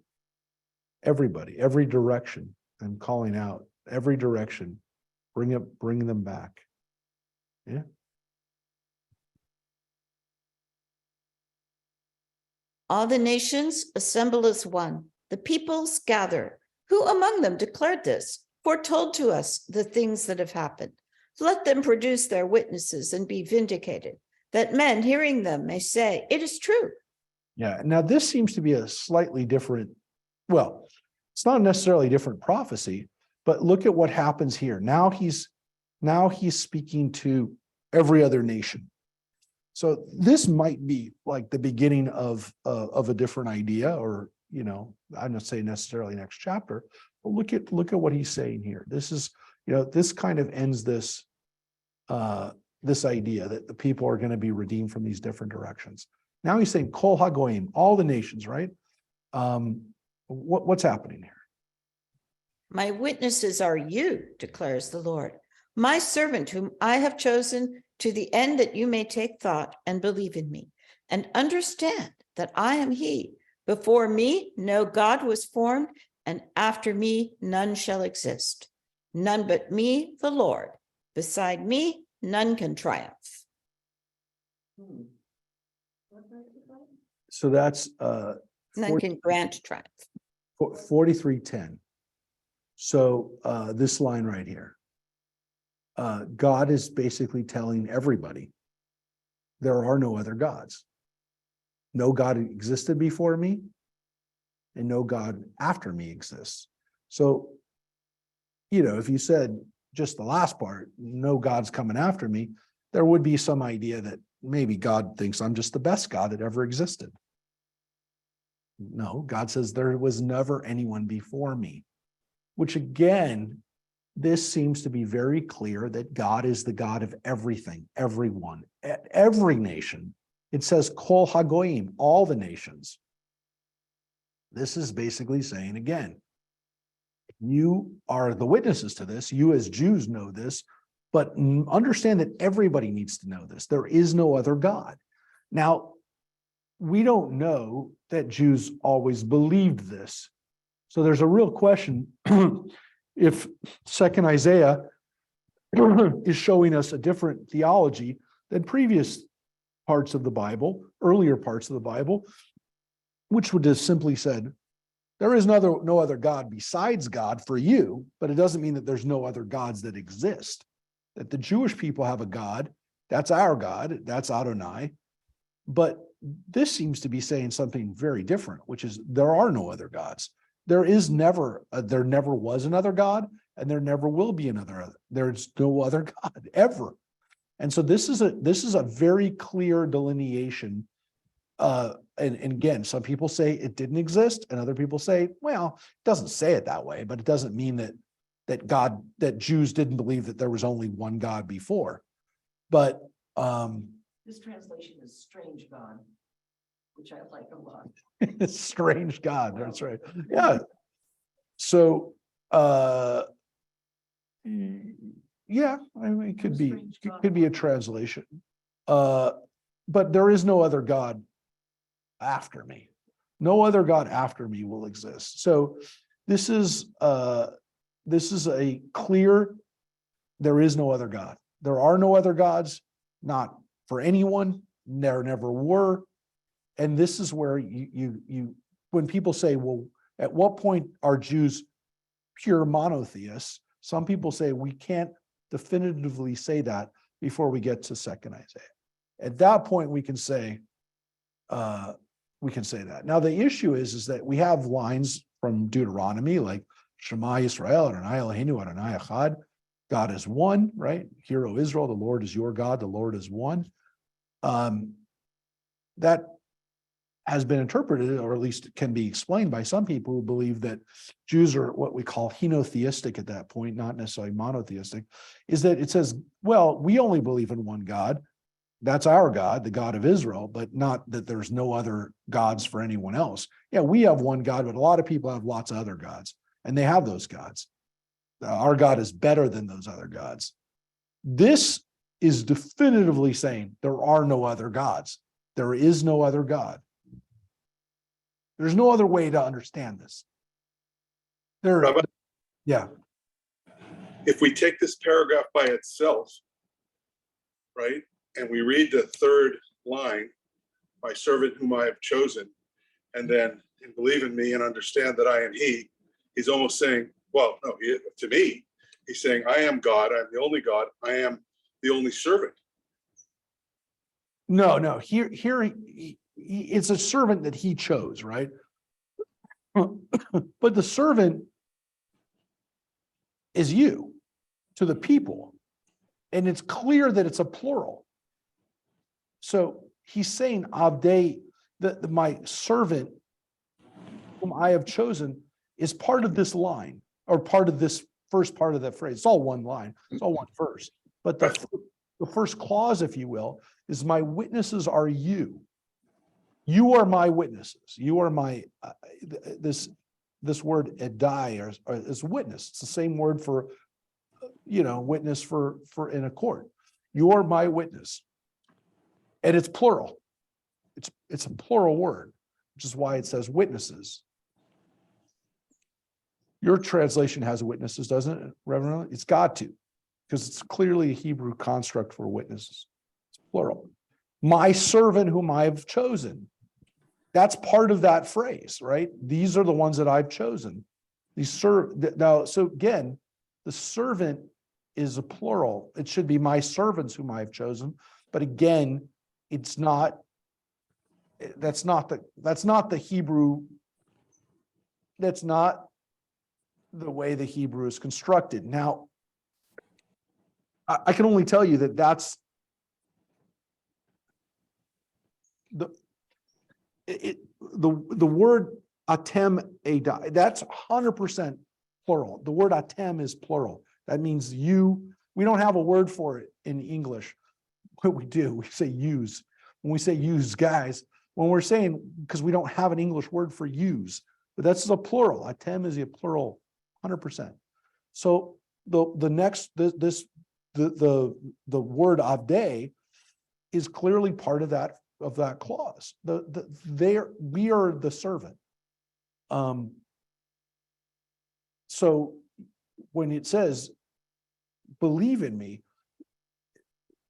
Everybody, every direction. I'm calling out every direction. Bring them back. Yeah. All the nations assemble as one. The peoples gather. Who among them declared this, foretold to us the things that have happened? Let them produce their witnesses and be vindicated, that men hearing them may say, it is true. Yeah. Now this seems to be a slightly different, well, it's not necessarily a different prophecy, but look at what happens here. Now he's speaking to every other nation. So this might be like the beginning of a different idea, or I'm not saying necessarily next chapter, but look at what he's saying here. This is, this kind of ends this this idea that the people are going to be redeemed from these different directions. Now he's saying Kol Hagoyim, all the nations, right? What's happening here? My witnesses are you, declares the Lord, my servant whom I have chosen, to the end that you may take thought and believe in me, and understand that I am he. Before me, no God was formed, and after me, none shall exist. None but me, the Lord. Beside me, none can triumph. So that's None can grant triumph. 43:10. So this line right here. God is basically telling everybody there are no other gods. No God existed before me, and no God after me exists. So, if you said just the last part, no God's coming after me, there would be some idea that maybe God thinks I'm just the best God that ever existed. No, God says there was never anyone before me, which again, this seems to be very clear that God is the God of everything, everyone, every nation. It says Kol Hagoyim, all the nations. This is basically saying again, you are the witnesses to this. You as Jews know this, but understand that everybody needs to know this. There is no other God. Now, we don't know that Jews always believed this. So there's a real question if second Isaiah is showing us a different theology than previous parts of the Bible, earlier parts of the Bible, which would have simply said, there is no other God besides God for you, but it doesn't mean that there's no other gods that exist. That the Jewish people have a God, that's our God, that's Adonai. But this seems to be saying something very different, which is there are no other gods. There never was another God, and there never will be another. There's no other God ever. And so this is a very clear delineation. And again, some people say it didn't exist, and other people say, well, it doesn't say it that way, but it doesn't mean that Jews didn't believe that there was only one God before. But This translation is strange God, which I like a lot. it's strange God, that's right. Yeah. So yeah, I mean, it could be a translation. But there is no other God after me. No other God after me will exist. So this is a clear, there is no other God. There are no other gods, not for anyone, there never were. And this is where you when people say, well, at what point are Jews pure monotheists? Some people say we can't definitively say that before we get to second Isaiah. At that point, we can say that. Now, the issue is that we have lines from Deuteronomy like Shema Yisrael, Adonai Eloheinu, Adonai Echad. God is one, right? Hear, O Israel, the Lord is your God, the Lord is one. That has been interpreted, or at least can be explained by some people who believe that Jews are what we call henotheistic at that point, not necessarily monotheistic, is that it says, well, we only believe in one God. That's our God, the God of Israel, but not that there's no other gods for anyone else. Yeah, we have one God, but a lot of people have lots of other gods, and they have those gods. Our God is better than those other gods. This is definitively saying there are no other gods. There is no other God. There's no other way to understand this. Rabbi, Yeah. if we take this paragraph by itself, right, and we read the third line, my servant whom I have chosen, and then and believe in me and understand that I am he, he's almost saying, well, no, to me, he's saying, I am God, I'm the only God, I am the only servant. No, here it's a servant that he chose, right? But the servant is you to the people, and it's clear that it's a plural. So he's saying, Avdei, that my servant whom I have chosen is part of this line, or part of this first part of that phrase. It's all one line, it's all one verse. But the first clause, if you will, is my witnesses are you. You are my witnesses. You are my, this word edai is witness. It's the same word for, witness for in a court. You are my witness. And it's plural. It's a plural word, which is why it says witnesses. Your translation has witnesses, doesn't it, Reverend? It's got to, because it's clearly a Hebrew construct for witnesses. It's plural. My servant whom I have chosen. That's part of that phrase, right? These are the ones that I've chosen. Now, so again, the servant is a plural. It should be my servants whom I have chosen. But again, it's not, that's not the Hebrew. That's not the way the Hebrew is constructed. Now, I can only tell you that that's the word atem edai, that's 100% plural. The word atem is plural. That means you. We don't have a word for it in English. What we do, we say use. When we say use, guys, when we're saying, because we don't have an English word for use, but that's a plural. Atem is a plural, 100%. So the word avde is clearly part of that clause. We are the servant. So when it says believe in me,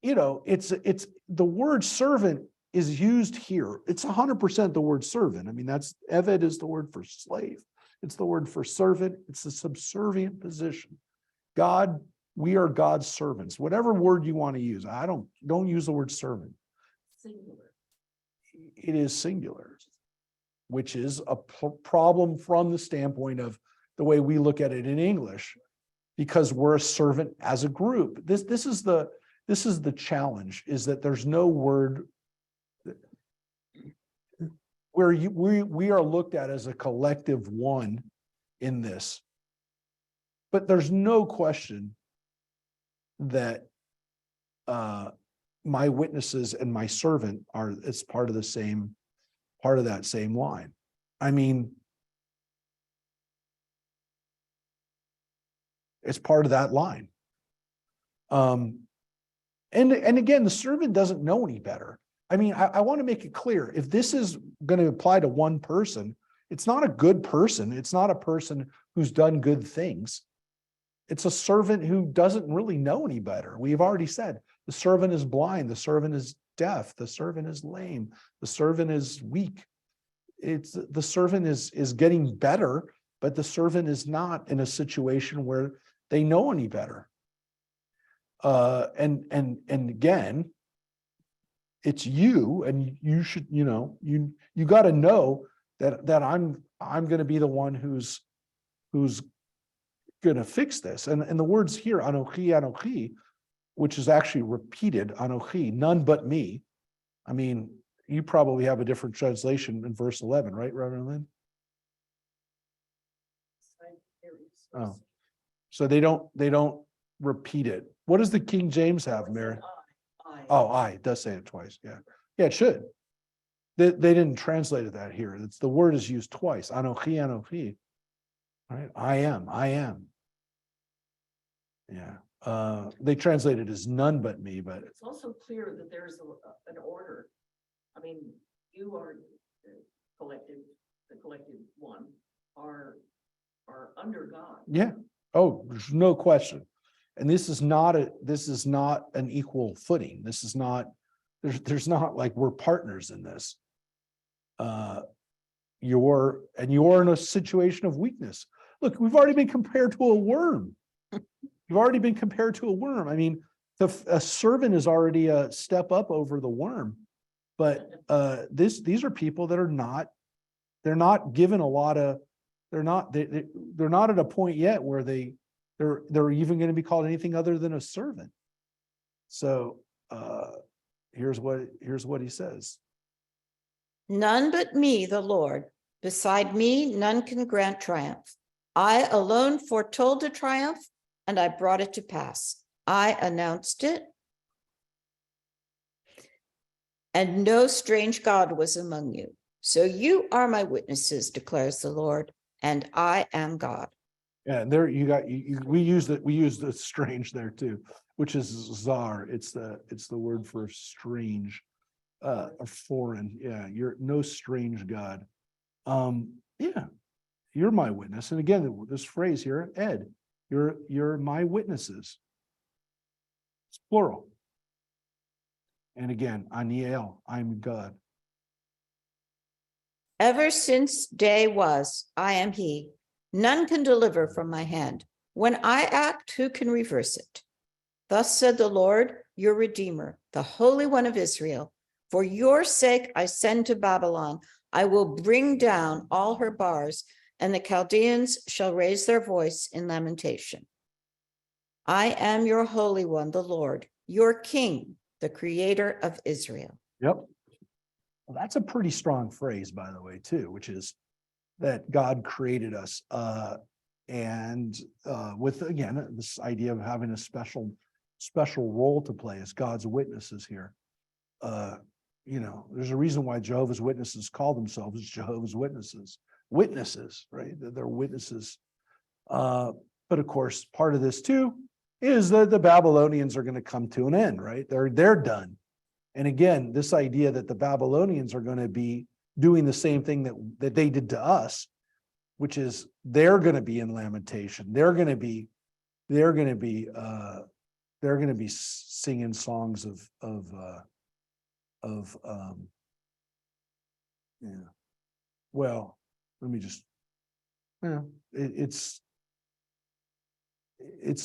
it's the word servant is used here. It's 100% the word servant. I mean, that's Eved is the word for slave. It's the word for servant. It's a subservient position. God, we are God's servants. Whatever word you want to use. Don't use the word servant. Singular. It is singular, which is a problem from the standpoint of the way we look at it in English, because we're a servant as a group. This is the challenge, is that there's no word where we are looked at as a collective one in this. But there's no question that my witnesses and my servant it's part of that same line. I mean, it's part of that line. And again, the servant doesn't know any better. I mean, I want to make it clear, if this is going to apply to one person, it's not a good person. It's not a person who's done good things. It's a servant who doesn't really know any better. We've already said the servant is blind, the servant is deaf, the servant is lame, the servant is weak. The servant is getting better, but the servant is not in a situation where they know any better. And again, it's you, and you should, you got to know that I'm going to be the one who's going to fix this. And the words here, Anochi, Anochi, which is actually repeated, Anochi, none but me. I mean, you probably have a different translation in verse 11, right, Reverend Lynn? Oh, so they don't repeat it. What does the King James have, Mary? Oh, it does say it twice. Yeah, it should. They didn't translate it that here. The word is used twice. Anochi, Anochi. Right? I am. Yeah. They translate it as none but me, but It's also clear that there's an order. I mean, you are the collective one are under God. yeah. Oh, there's no question. And this is not an equal footing. This is not, there's not like we're partners in this. You're in a situation of weakness. Look, we've already been compared to a worm. You've already been compared to a worm. I mean, a servant is already a step up over the worm, but these are people that they're not given a lot of, they're not at a point yet where they're even going to be called anything other than a servant. So here's what he says. None but me, the Lord. Beside me, none can grant triumph. I alone foretold the triumph, and I brought it to pass. I announced it, and no strange God was among you. So you are my witnesses, declares the Lord, and I am God. Yeah, and there we use the strange there too, which is zar. It's the word for strange, a foreign. Yeah, you're no strange God. Yeah, you're my witness. And again, this phrase here, Ed, you're my witnesses. It's plural. And again, Aniel, I'm God. Ever since day was, I am he. None can deliver from my hand. When I act, who can reverse it? Thus said the Lord, your Redeemer, the Holy One of Israel. For your sake I send to Babylon. I will bring down all her bars, and the Chaldeans shall raise their voice in lamentation. I am your Holy One, the Lord, your King, the Creator of Israel. Yep. Well, that's a pretty strong phrase, by the way, too, which is that God created us. With, again, this idea of having a special role to play as God's witnesses here. There's a reason why Jehovah's Witnesses call themselves Jehovah's Witnesses, right? They're witnesses. But of course, part of this too is that the Babylonians are going to come to an end, right? They're done. And again, this idea that the Babylonians are going to be doing the same thing that they did to us, which is they're going to be in lamentation. They're going to be singing songs well, let me just, it's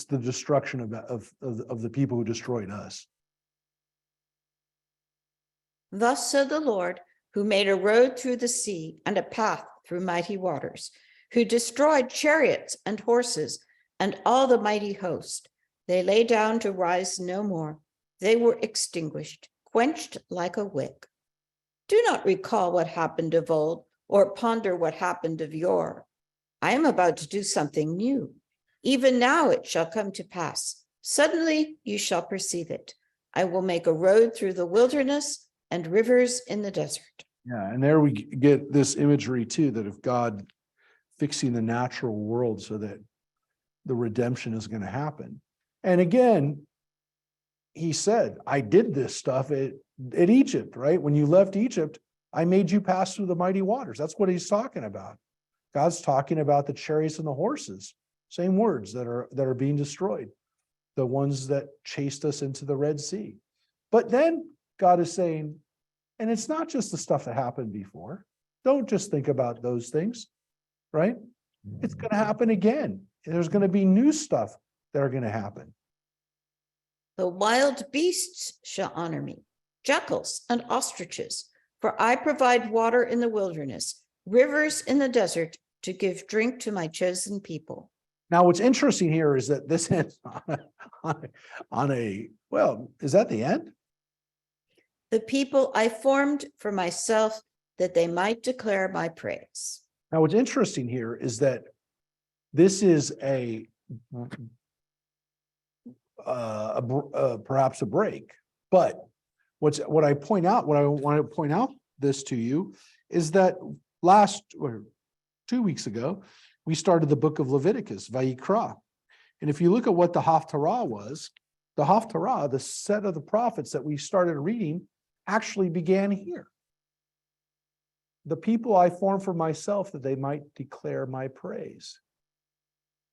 the destruction of the people who destroyed us. Thus said the Lord, who made a road through the sea and a path through mighty waters, who destroyed chariots and horses and all the mighty host. They lay down to rise no more. They were extinguished, quenched like a wick. Do not recall what happened of old, or ponder what happened of yore. I am about to do something new. Even now it shall come to pass. Suddenly you shall perceive it. I will make a road through the wilderness and rivers in the desert. Yeah, and there we get this imagery too, that of God fixing the natural world so that the redemption is going to happen. And again, he said, I did this stuff at Egypt, right? When you left Egypt, I made you pass through the mighty waters. That's what he's talking about. God's talking about the chariots and the horses, same words that are being destroyed, the ones that chased us into the Red Sea. But then God is saying, and it's not just the stuff that happened before. Don't just think about those things, right? It's going to happen again. There's going to be new stuff that are going to happen. The wild beasts shall honor me, jackals and ostriches, for I provide water in the wilderness, rivers in the desert to give drink to my chosen people. Now, what's interesting here is that this ends well, is that the end? The people I formed for myself, that they might declare my praise. Now, what's interesting here is that this is perhaps a break, but what I want to point out this to you is that 2 weeks ago, we started the book of Leviticus, Vayikra. And if you look at what the Haftarah was, the Haftarah, the set of the prophets that we started reading, actually began here. The people I formed for myself, that they might declare my praise.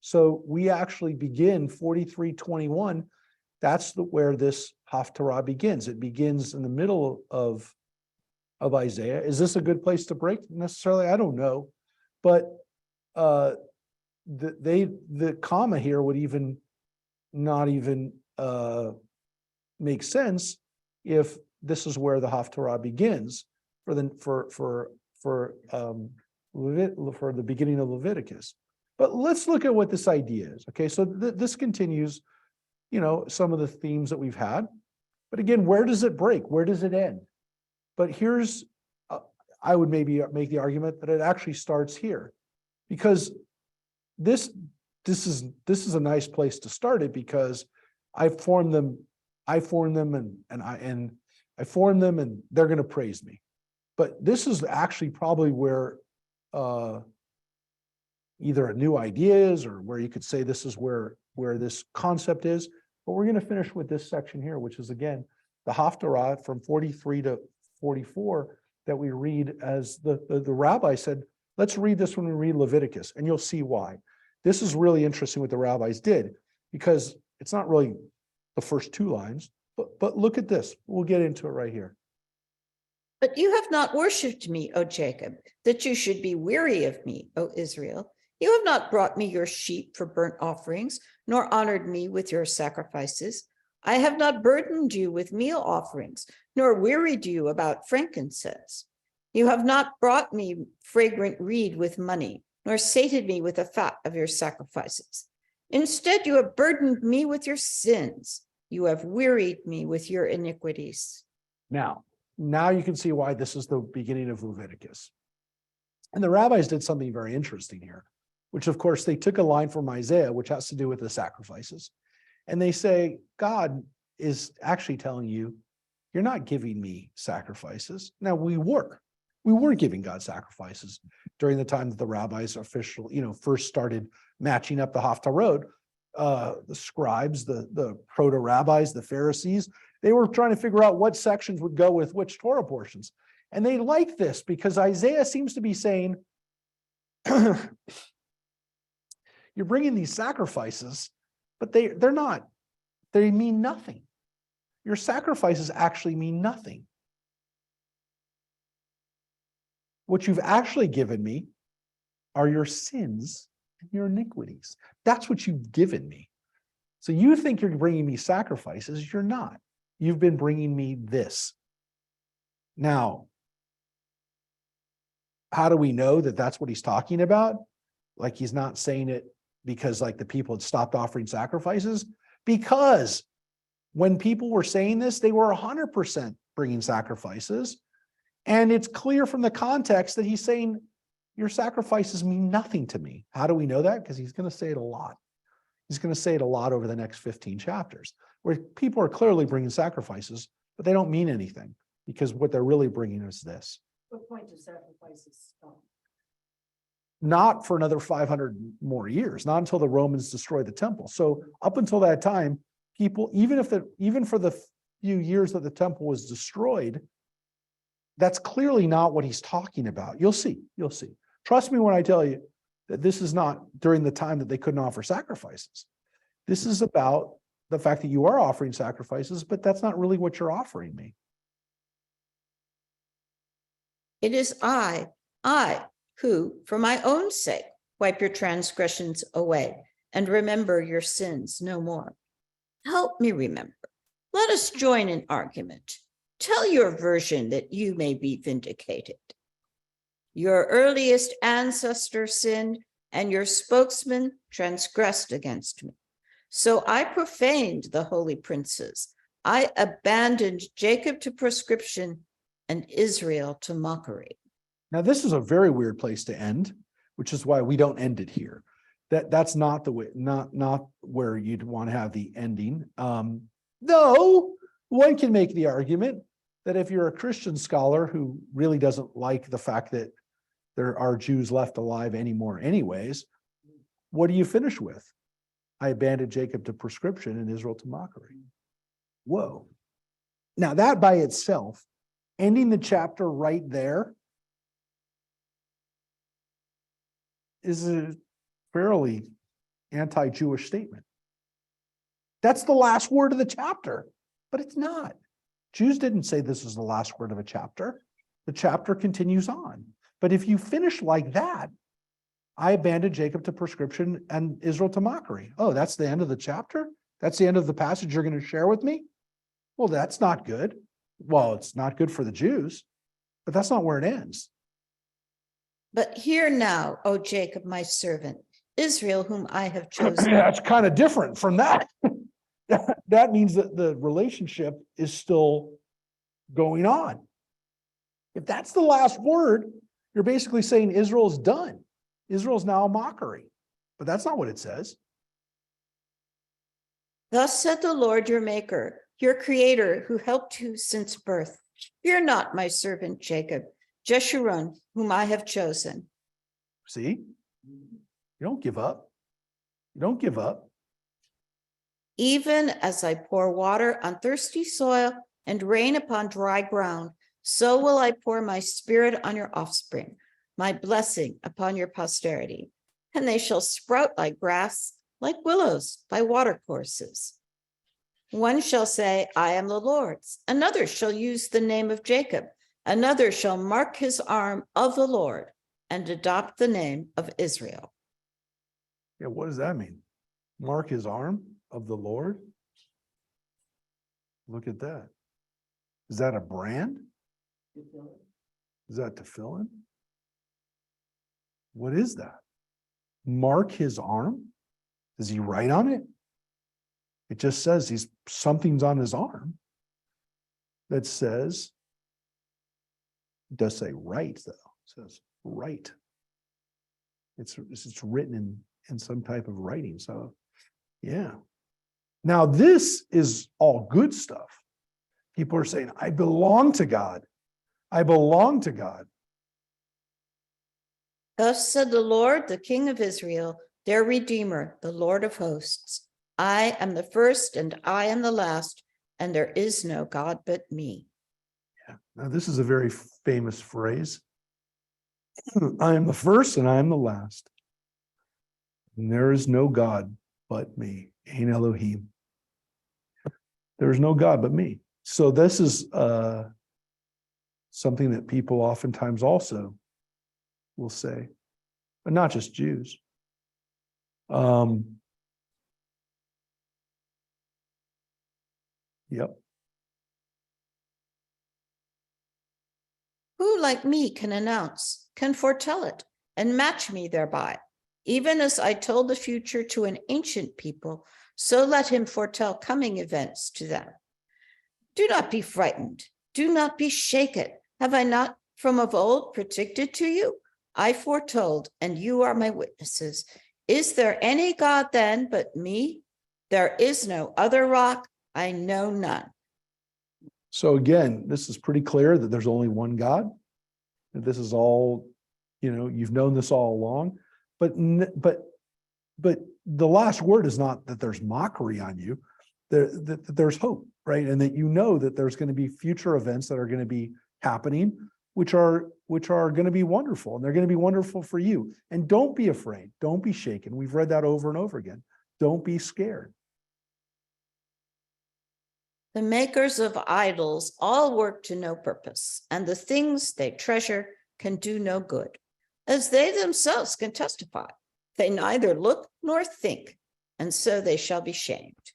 So we actually begin 43:21. That's where this Haftarah begins. It begins in the middle of Isaiah. Is this a good place to break necessarily? I don't know. But the comma here would even not even make sense if this is where the Haftarah begins for the beginning of Leviticus. But let's look at what this idea is. Okay, so this continues, some of the themes that we've had. But again, where does it break? Where does it end? But here's, I would maybe make the argument that it actually starts here, because this is a nice place to start it, because I formed them and they're going to praise me. But this is actually probably where either a new idea is, or where you could say this is where this concept is. But we're going to finish with this section here, which is again the Haftarah from 43 to 44 that we read as the rabbi said, let's read this when we read Leviticus, and you'll see why. This is really interesting what the rabbis did, because it's not really the first two lines, but look at this. We'll get into it right here. But you have not worshipped me, O Jacob, that you should be weary of me, O Israel. You have not brought me your sheep for burnt offerings, nor honored me with your sacrifices. I have not burdened you with meal offerings, nor wearied you about frankincense. You have not brought me fragrant reed with money, nor sated me with the fat of your sacrifices. Instead, you have burdened me with your sins. You have wearied me with your iniquities. Now you can see why this is the beginning of Leviticus. And the rabbis did something very interesting here, which of course they took a line from Isaiah, which has to do with the sacrifices. And they say, God is actually telling you, you're not giving me sacrifices. Now we were giving God sacrifices during the time that the rabbis first started matching up the Haftarot. The scribes, the proto-rabbis, the Pharisees, they were trying to figure out what sections would go with which Torah portions. And they like this because Isaiah seems to be saying, you're bringing these sacrifices, but they mean nothing. Your sacrifices actually mean nothing. What you've actually given me are your sins and your iniquities. That's what you've given me. So you think you're bringing me sacrifices, you're not. You've been bringing me this. Now, how do we know that that's what he's talking about? Like he's not saying it because like the people had stopped offering sacrifices? Because when people were saying this, they were 100% bringing sacrifices. And it's clear from the context that he's saying, your sacrifices mean nothing to me. How do we know that? Because he's going to say it a lot. He's going to say it a lot over the next 15 chapters, where people are clearly bringing sacrifices, but they don't mean anything because what they're really bringing is this. What point do sacrifices stop? Not for another 500 more years, not until the Romans destroy the temple. So up until that time, people, even for the few years that the temple was destroyed, that's clearly not what he's talking about. You'll see. Trust me when I tell you that this is not during the time that they couldn't offer sacrifices. This is about the fact that you are offering sacrifices, but that's not really what you're offering me. It is I who, for my own sake, wipe your transgressions away and remember your sins no more. Help me remember. Let us join in argument. Tell your version that you may be vindicated. Your earliest ancestor sinned, and your spokesman transgressed against me. So I profaned the holy princes. I abandoned Jacob to proscription and Israel to mockery. Now, this is a very weird place to end, which is why we don't end it here. That's not the way, not where you'd want to have the ending. Though one can make the argument that if you're a Christian scholar who really doesn't like the fact that there are Jews left alive anymore anyways, what do you finish with? I abandoned Jacob to proscription and Israel to mockery. Whoa. Now that by itself, ending the chapter right there is a fairly anti-Jewish statement. That's the last word of the chapter, but it's not. Jews didn't say this is the last word of a chapter. The chapter continues on. But if you finish like that, I abandoned Jacob to proscription and Israel to mockery. Oh, that's the end of the chapter? That's the end of the passage you're going to share with me? Well, that's not good. Well, it's not good for the Jews, but that's not where it ends. But hear now, O Jacob, my servant, Israel, whom I have chosen. That's kind of different from that. That means that the relationship is still going on. If that's the last word, you're basically saying Israel's done. Israel's now a mockery. But that's not what it says. Thus said the Lord your maker, your creator, who helped you since birth. Fear not, my servant Jacob, Jeshurun, whom I have chosen. See? You don't give up. You don't give up. Even as I pour water on thirsty soil and rain upon dry ground, so will I pour my spirit on your offspring, my blessing upon your posterity, and they shall sprout like grass, like willows by watercourses. One shall say, I am the Lord's. Another shall use the name of Jacob. Another shall mark his arm of the Lord and adopt the name of Israel. Yeah, what does that mean? Mark his arm of the Lord? Look at that. Is that a brand? Is that to fill in? What is that? Mark his arm? Does he write on it? It just says something's on his arm that says, it does say write though. It says write. It's written in some type of writing. So yeah. Now this is all good stuff. People are saying, I belong to God. I belong to God. Thus said the Lord, the King of Israel, their Redeemer, the Lord of hosts. I am the first and I am the last, and there is no God but me. Yeah. Now this is a very famous phrase. I am the first and I am the last. And there is no God but me. Ein Elohim. There is no God but me. So this is something that people oftentimes also will say, but not just Jews. Yep. Who like me can announce, can foretell it, and match me thereby? Even as I told the future to an ancient people, so let him foretell coming events to them. Do not be frightened. Do not be shaken. Have I not from of old predicted to you? I foretold, and you are my witnesses. Is there any God then but me? There is no other rock. I know none. So again, this is pretty clear that there's only one God. That this is all, you've known this all along. But the last word is not that there's mockery on you. That there's hope, right? And that that there's going to be future events that are going to be happening, which are going to be wonderful, and they're going to be wonderful for you. And don't be afraid. Don't be shaken. We've read that over and over again. Don't be scared. The makers of idols all work to no purpose, and the things they treasure can do no good, as they themselves can testify. They neither look nor think, and so they shall be shamed.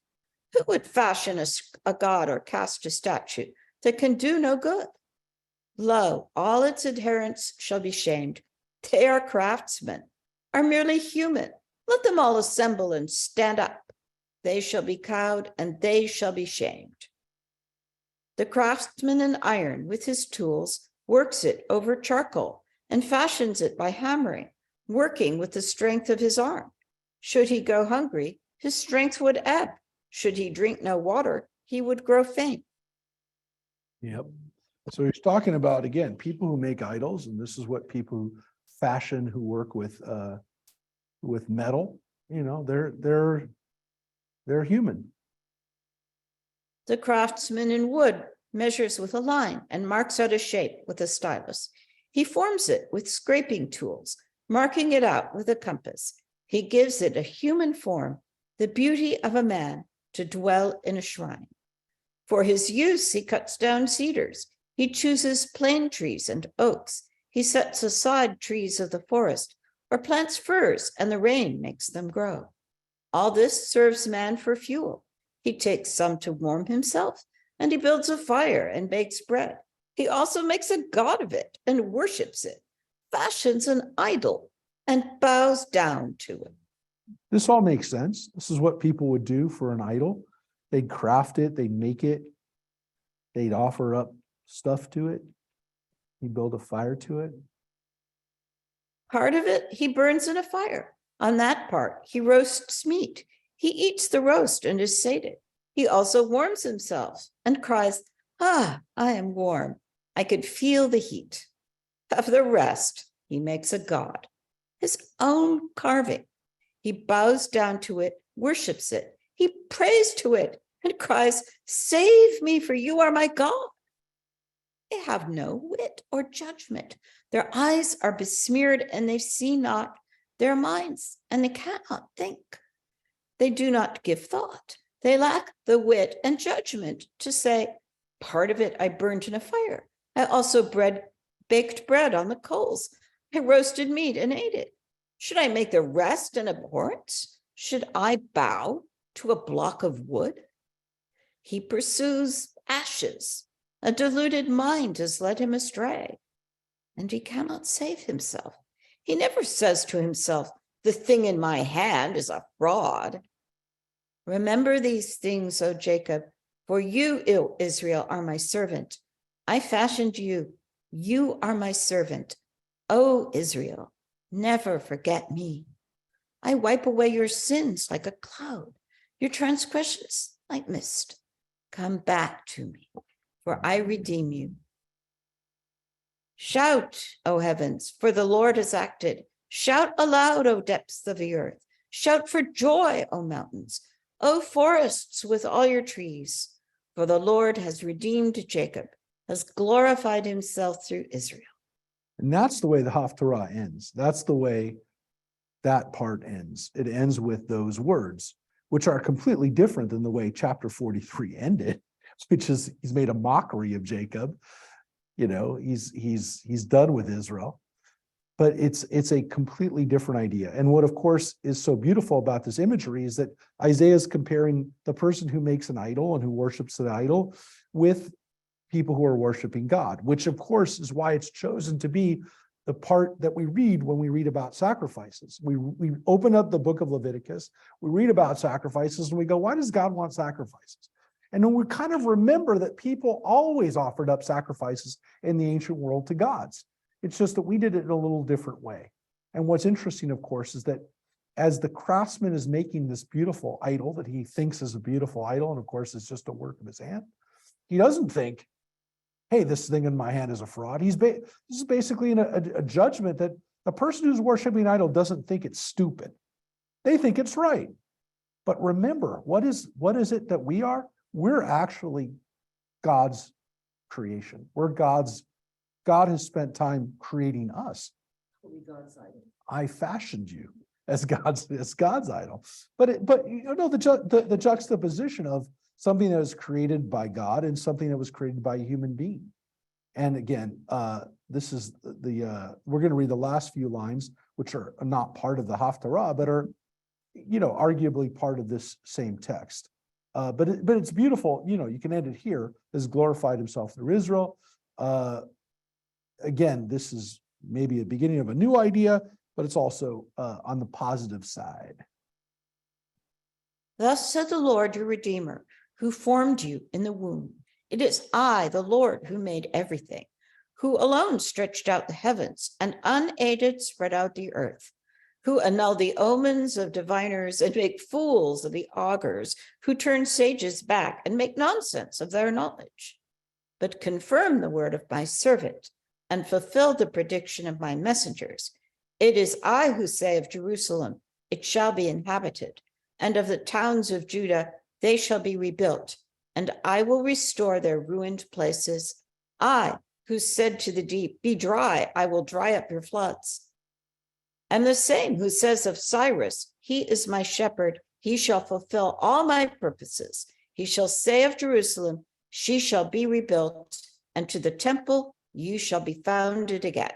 Who would fashion a god or cast a statue that can do no good? Lo, all its adherents shall be shamed. They are craftsmen, are merely human. Let them all assemble and stand up. They shall be cowed, and they shall be shamed. The craftsman in iron with his tools works it over charcoal and fashions it by hammering, working with the strength of his arm. Should he go hungry, his strength would ebb. Should he drink no water, he would grow faint. Yep. So he's talking about, again, people who make idols, and this is what people who fashion, who work with metal, they're human. The craftsman in wood measures with a line and marks out a shape with a stylus. He forms it with scraping tools, marking it out with a compass. He gives it a human form, the beauty of a man to dwell in a shrine. For his use, he cuts down cedars. He chooses plane trees and oaks. He sets aside trees of the forest or plants firs, and the rain makes them grow. All this serves man for fuel. He takes some to warm himself, and he builds a fire and bakes bread. He also makes a god of it and worships it, fashions an idol and bows down to it. This all makes sense. This is what people would do for an idol. They'd craft it, they'd make it, they'd offer up stuff to it. He'd build a fire to it. Part of it he burns in a fire. On that part, he roasts meat. He eats the roast and is sated. He also warms himself and cries, "Ah, I am warm. I could feel the heat." Of the rest, he makes a god, his own carving. He bows down to it, worships it. He prays to it and cries, "Save me, for you are my God." They have no wit or judgment. Their eyes are besmeared and they see not, their minds, and they cannot think. They do not give thought. They lack the wit and judgment to say, part of it I burned in a fire. I also baked bread on the coals. I roasted meat and ate it. Should I make the rest an abhorrence? Should I bow to a block of wood? He pursues ashes. A deluded mind has led him astray, and he cannot save himself. He never says to himself, the thing in my hand is a fraud. Remember these things, O Jacob, for you, O Israel, are my servant. I fashioned you. You are my servant. O Israel, never forget me. I wipe away your sins like a cloud, your transgressions like mist. Come back to me, for I redeem you. Shout, O heavens, for the Lord has acted. Shout aloud, O depths of the earth. Shout for joy, O mountains, O forests with all your trees. For the Lord has redeemed Jacob, has glorified himself through Israel. And that's the way the Haftarah ends. That's the way that part ends. It ends with those words, which are completely different than the way chapter 43 ended, which is he's made a mockery of Jacob. You know, he's done with Israel. But it's a completely different idea. And what, of course, is so beautiful about this imagery is that Isaiah is comparing the person who makes an idol and who worships an idol with people who are worshiping God, which, of course, is why it's chosen to be the part that we read when we read about sacrifices. We open up the book of Leviticus, we read about sacrifices, and we go, why does God want sacrifices? And then we kind of remember that people always offered up sacrifices in the ancient world to gods. It's just that we did it in a little different way. And what's interesting, of course, is that as the craftsman is making this beautiful idol that he thinks is a beautiful idol, and of course, it's just a work of his hand, he doesn't think, hey, this thing in my hand is a fraud. This is basically a judgment that the person who's worshiping an idol doesn't think it's stupid. They think it's right. But remember, what is it that we are? We're actually God's creation. God has spent time creating us. God's idol. I fashioned you as God's idol. But you know the juxtaposition of something that was created by God and something that was created by a human being. And again, this is we're going to read the last few lines, which are not part of the Haftarah, but are, you know, arguably part of this same text. But it's beautiful. You know, you can end it here. Has glorified himself through Israel. Again, this is maybe a beginning of a new idea, but it's also on the positive side. Thus said the Lord, your Redeemer, who formed you in the womb. It is I, the Lord, who made everything, who alone stretched out the heavens and unaided spread out the earth, who annul the omens of diviners and make fools of the augurs, who turn sages back and make nonsense of their knowledge, but confirm the word of my servant and fulfill the prediction of my messengers. It is I who say of Jerusalem, it shall be inhabited, and of the towns of Judah, they shall be rebuilt, and I will restore their ruined places. I, who said to the deep, be dry, I will dry up your floods. And the same who says of Cyrus, he is my shepherd, he shall fulfill all my purposes. He shall say of Jerusalem, she shall be rebuilt, and to the temple you shall be founded again.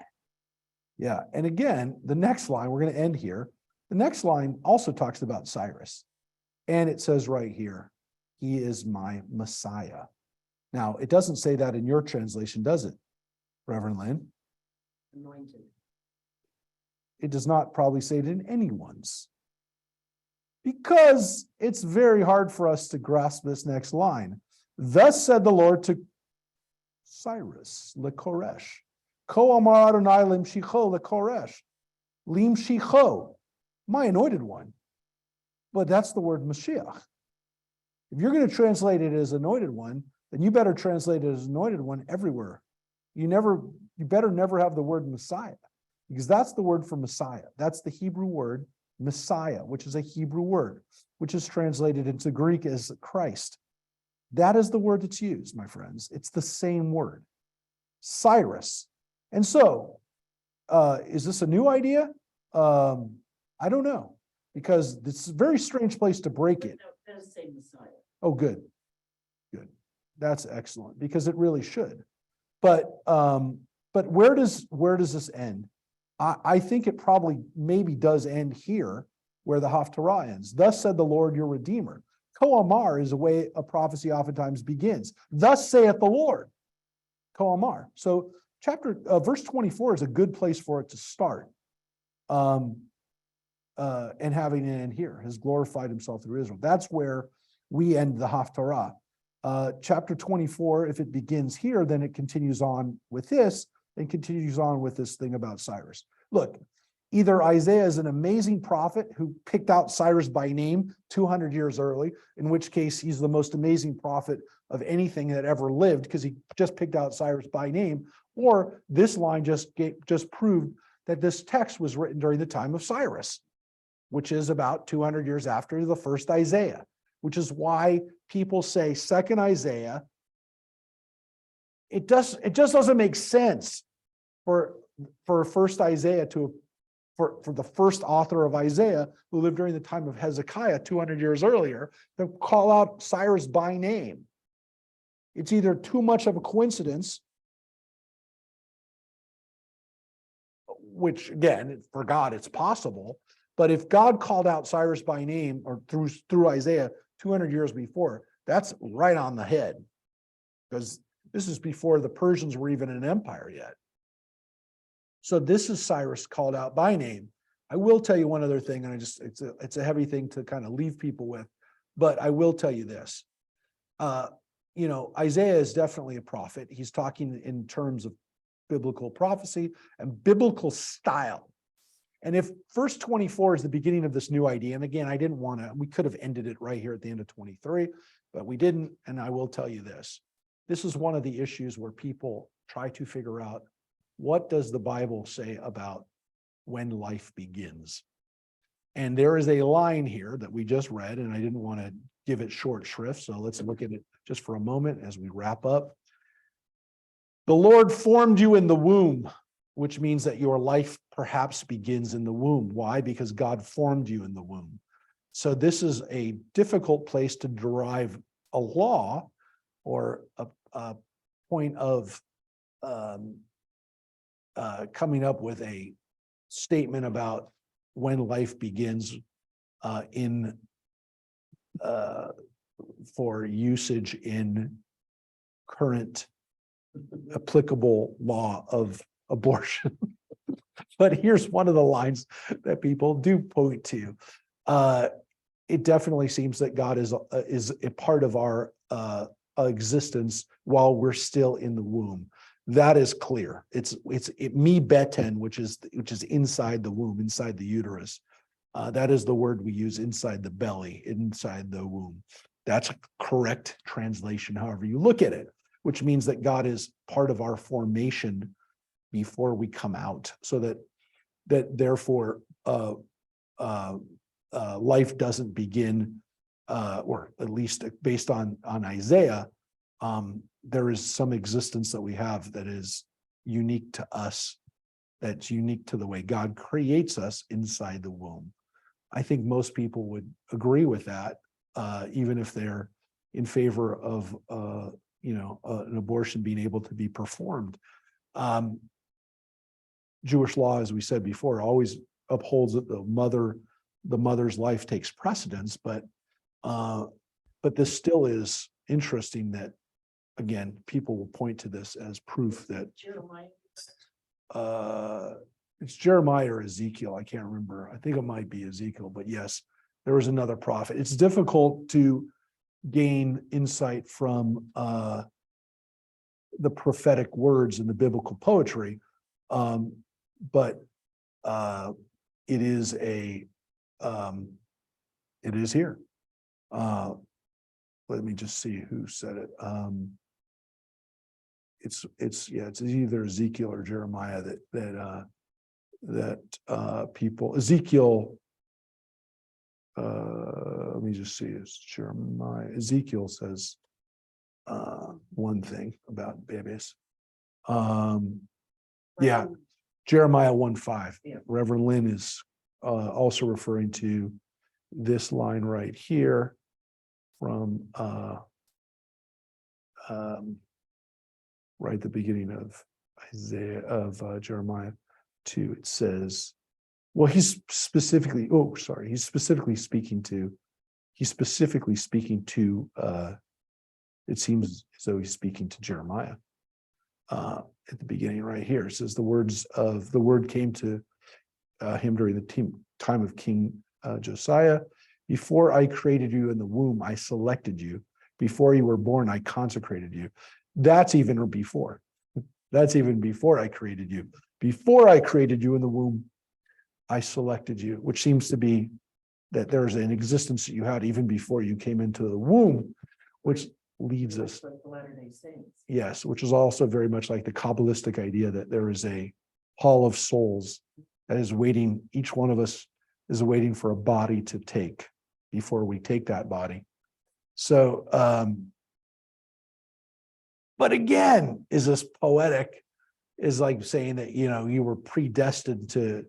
Yeah, and again, the next line, we're going to end here. The next line also talks about Cyrus. And it says right here, he is my Messiah. Now, it doesn't say that in your translation, does it, Reverend Lynn? Anointed. It does not probably say it in anyone's. Because it's very hard for us to grasp this next line. Thus said the Lord to Cyrus, LeKoresh. Ko amar Adonai limshicho LeKoresh. Limshicho, my anointed one. But that's the word Mashiach. If you're going to translate it as anointed one, then you better translate it as anointed one everywhere. You better never have the word Messiah, because that's the word for Messiah. That's the Hebrew word Messiah, which is a Hebrew word, which is translated into Greek as Christ. That is the word that's used, my friends. It's the same word, Cyrus. And so, is this a new idea? I don't know, because it's a very strange place to break it. No, it does say Messiah. Oh, good. Good. That's excellent, because it really should. But where does this end? I think it probably maybe does end here where the Haftarah ends. Thus said the Lord your Redeemer. Koamar is the way a prophecy oftentimes begins. Thus saith the Lord. Koamar. So verse 24 is a good place for it to start. And having it end here, has glorified himself through Israel. That's where we end the Haftarah. Chapter 24, if it begins here, then it continues on with this and continues on with this thing about Cyrus. Look, either Isaiah is an amazing prophet who picked out Cyrus by name 200 years early, in which case he's the most amazing prophet of anything that ever lived because he just picked out Cyrus by name, or this line just proved that this text was written during the time of Cyrus, which is about 200 years after the first Isaiah, which is why people say second Isaiah. It just doesn't make sense for first Isaiah for the first author of Isaiah, who lived during the time of Hezekiah 200 years earlier, to call out Cyrus by name. It's either too much of a coincidence, which again, for God, it's possible. But if God called out Cyrus by name or through Isaiah 200 years before, that's right on the head, because this is before the Persians were even an empire yet. So this is Cyrus called out by name. I will tell you one other thing, and it's a heavy thing to kind of leave people with, but I will tell you this. Isaiah is definitely a prophet. He's talking in terms of biblical prophecy and biblical style. And if verse 24 is the beginning of this new idea, and again, we could have ended it right here at the end of 23, but we didn't. And I will tell you this. This is one of the issues where people try to figure out, what does the Bible say about when life begins? And there is a line here that we just read, and I didn't want to give it short shrift. So let's look at it just for a moment as we wrap up. The Lord formed you in the womb, which means that your life perhaps begins in the womb. Why? Because God formed you in the womb. So this is a difficult place to derive a law or a point of coming up with a statement about when life begins for usage in current applicable law of abortion. But here's one of the lines that people do point to. It definitely seems that God is a part of our existence while we're still in the womb. That is clear. It's mi beten, which is inside the womb, inside the uterus. That is the word we use, inside the belly, inside the womb. That's a correct translation, however you look at it, which means that God is part of our formation before we come out, so that therefore life doesn't begin, or at least based on Isaiah, there is some existence that we have that is unique to us, that's unique to the way God creates us inside the womb. I think most people would agree with that, even if they're in favor of an abortion being able to be performed. Jewish law, as we said before, always upholds that the mother's life takes precedence, but this still is interesting that, again, people will point to this as proof that it's Jeremiah or Ezekiel. I can't remember. I think it might be Ezekiel, but yes, there was another prophet. It's difficult to gain insight from the prophetic words in the biblical poetry, but it is here. Let me just see who said it. It's either Ezekiel or Jeremiah that people, Ezekiel, let me just see, it's Jeremiah. Ezekiel says one thing about babies. Jeremiah 1:5. Yeah. Reverend Lynn is also referring to this line right here from right at the beginning of Jeremiah. 2, it says, well, he's specifically speaking to, it seems as though he's speaking to Jeremiah. At the beginning right here, it says the word came to him during the time of King Josiah. Before I created you in the womb, I selected you. Before you were born, I consecrated you. That's even before. That's even before I created you. Before I created you in the womb, I selected you, which seems to be that there's an existence that you had even before you came into the womb, which leads us. Like the Latter-day Saints. Yes, which is also very much like the Kabbalistic idea that there is a hall of souls that is waiting, each one of us is waiting for a body to take before we take that body. So, but again, is this poetic? Is like saying that, you were predestined to,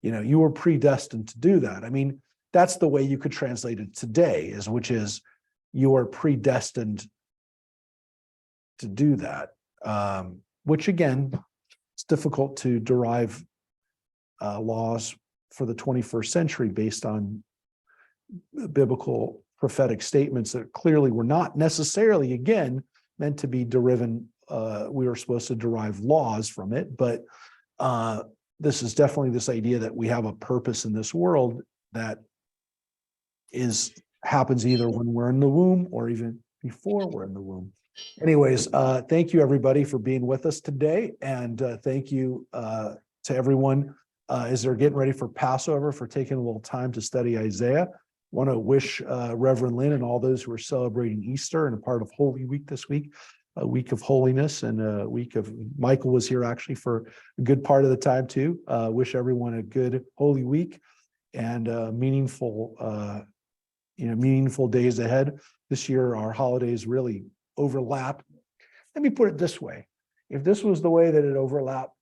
do that. I mean, that's the way you could translate it today, which is you are predestined to do that, which again, it's difficult to derive laws for the 21st century based on biblical prophetic statements that clearly were not necessarily, again, meant to be driven. We were supposed to derive laws from it, but this is definitely this idea that we have a purpose in this world that happens either when we're in the womb or even before we're in the womb. Anyways, thank you everybody for being with us today, and thank you to everyone as they're getting ready for Passover for taking a little time to study Isaiah. Want to wish Reverend Lynn and all those who are celebrating Easter and a part of Holy Week this week, a week of holiness and a week of, Michael was here actually for a good part of the time too. Wish everyone a good Holy Week and meaningful days ahead. This year, our holidays really overlap. Let me put it this way. If this was the way that it overlapped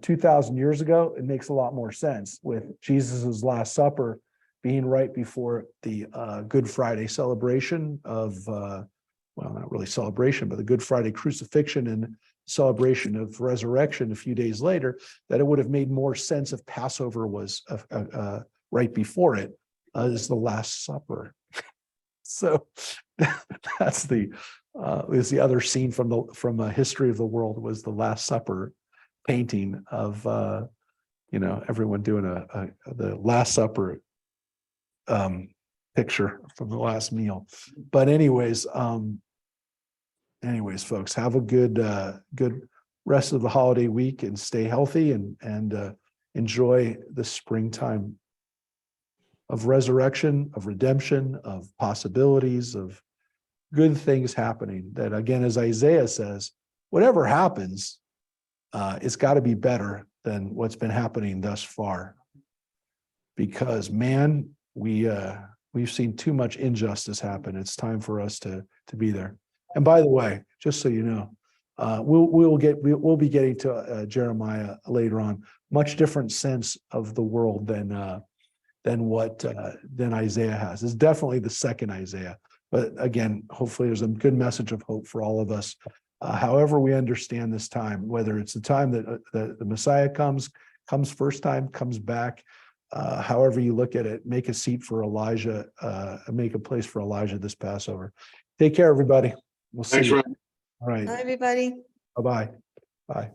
2,000 years ago, it makes a lot more sense with Jesus's Last Supper being right before the Good Friday celebration of, well, not really celebration, but the Good Friday crucifixion and celebration of resurrection a few days later, that it would have made more sense if Passover was right before it as the Last Supper. So that's is the other scene from a history of the world was the Last Supper painting of everyone doing the Last Supper picture from the last meal. But anyways, folks, have a good rest of the holiday week and stay healthy and enjoy the springtime of resurrection, of redemption, of possibilities, of good things happening. That again, as Isaiah says, whatever happens, it's got to be better than what's been happening thus far. Because man, we've seen too much injustice happen. It's time for us to be there. And by the way, just so you know, we'll be getting to Jeremiah later on. Much different sense of the world than Isaiah has. It's definitely the second Isaiah. But again, hopefully there's a good message of hope for all of us. However we understand this time, whether it's the time that the Messiah comes first time, comes back, however you look at it, make a seat for Elijah, make a place for Elijah this Passover. Take care, everybody. We'll see Thanks, you. Ryan. All right. Bye, everybody. Bye-bye. Bye.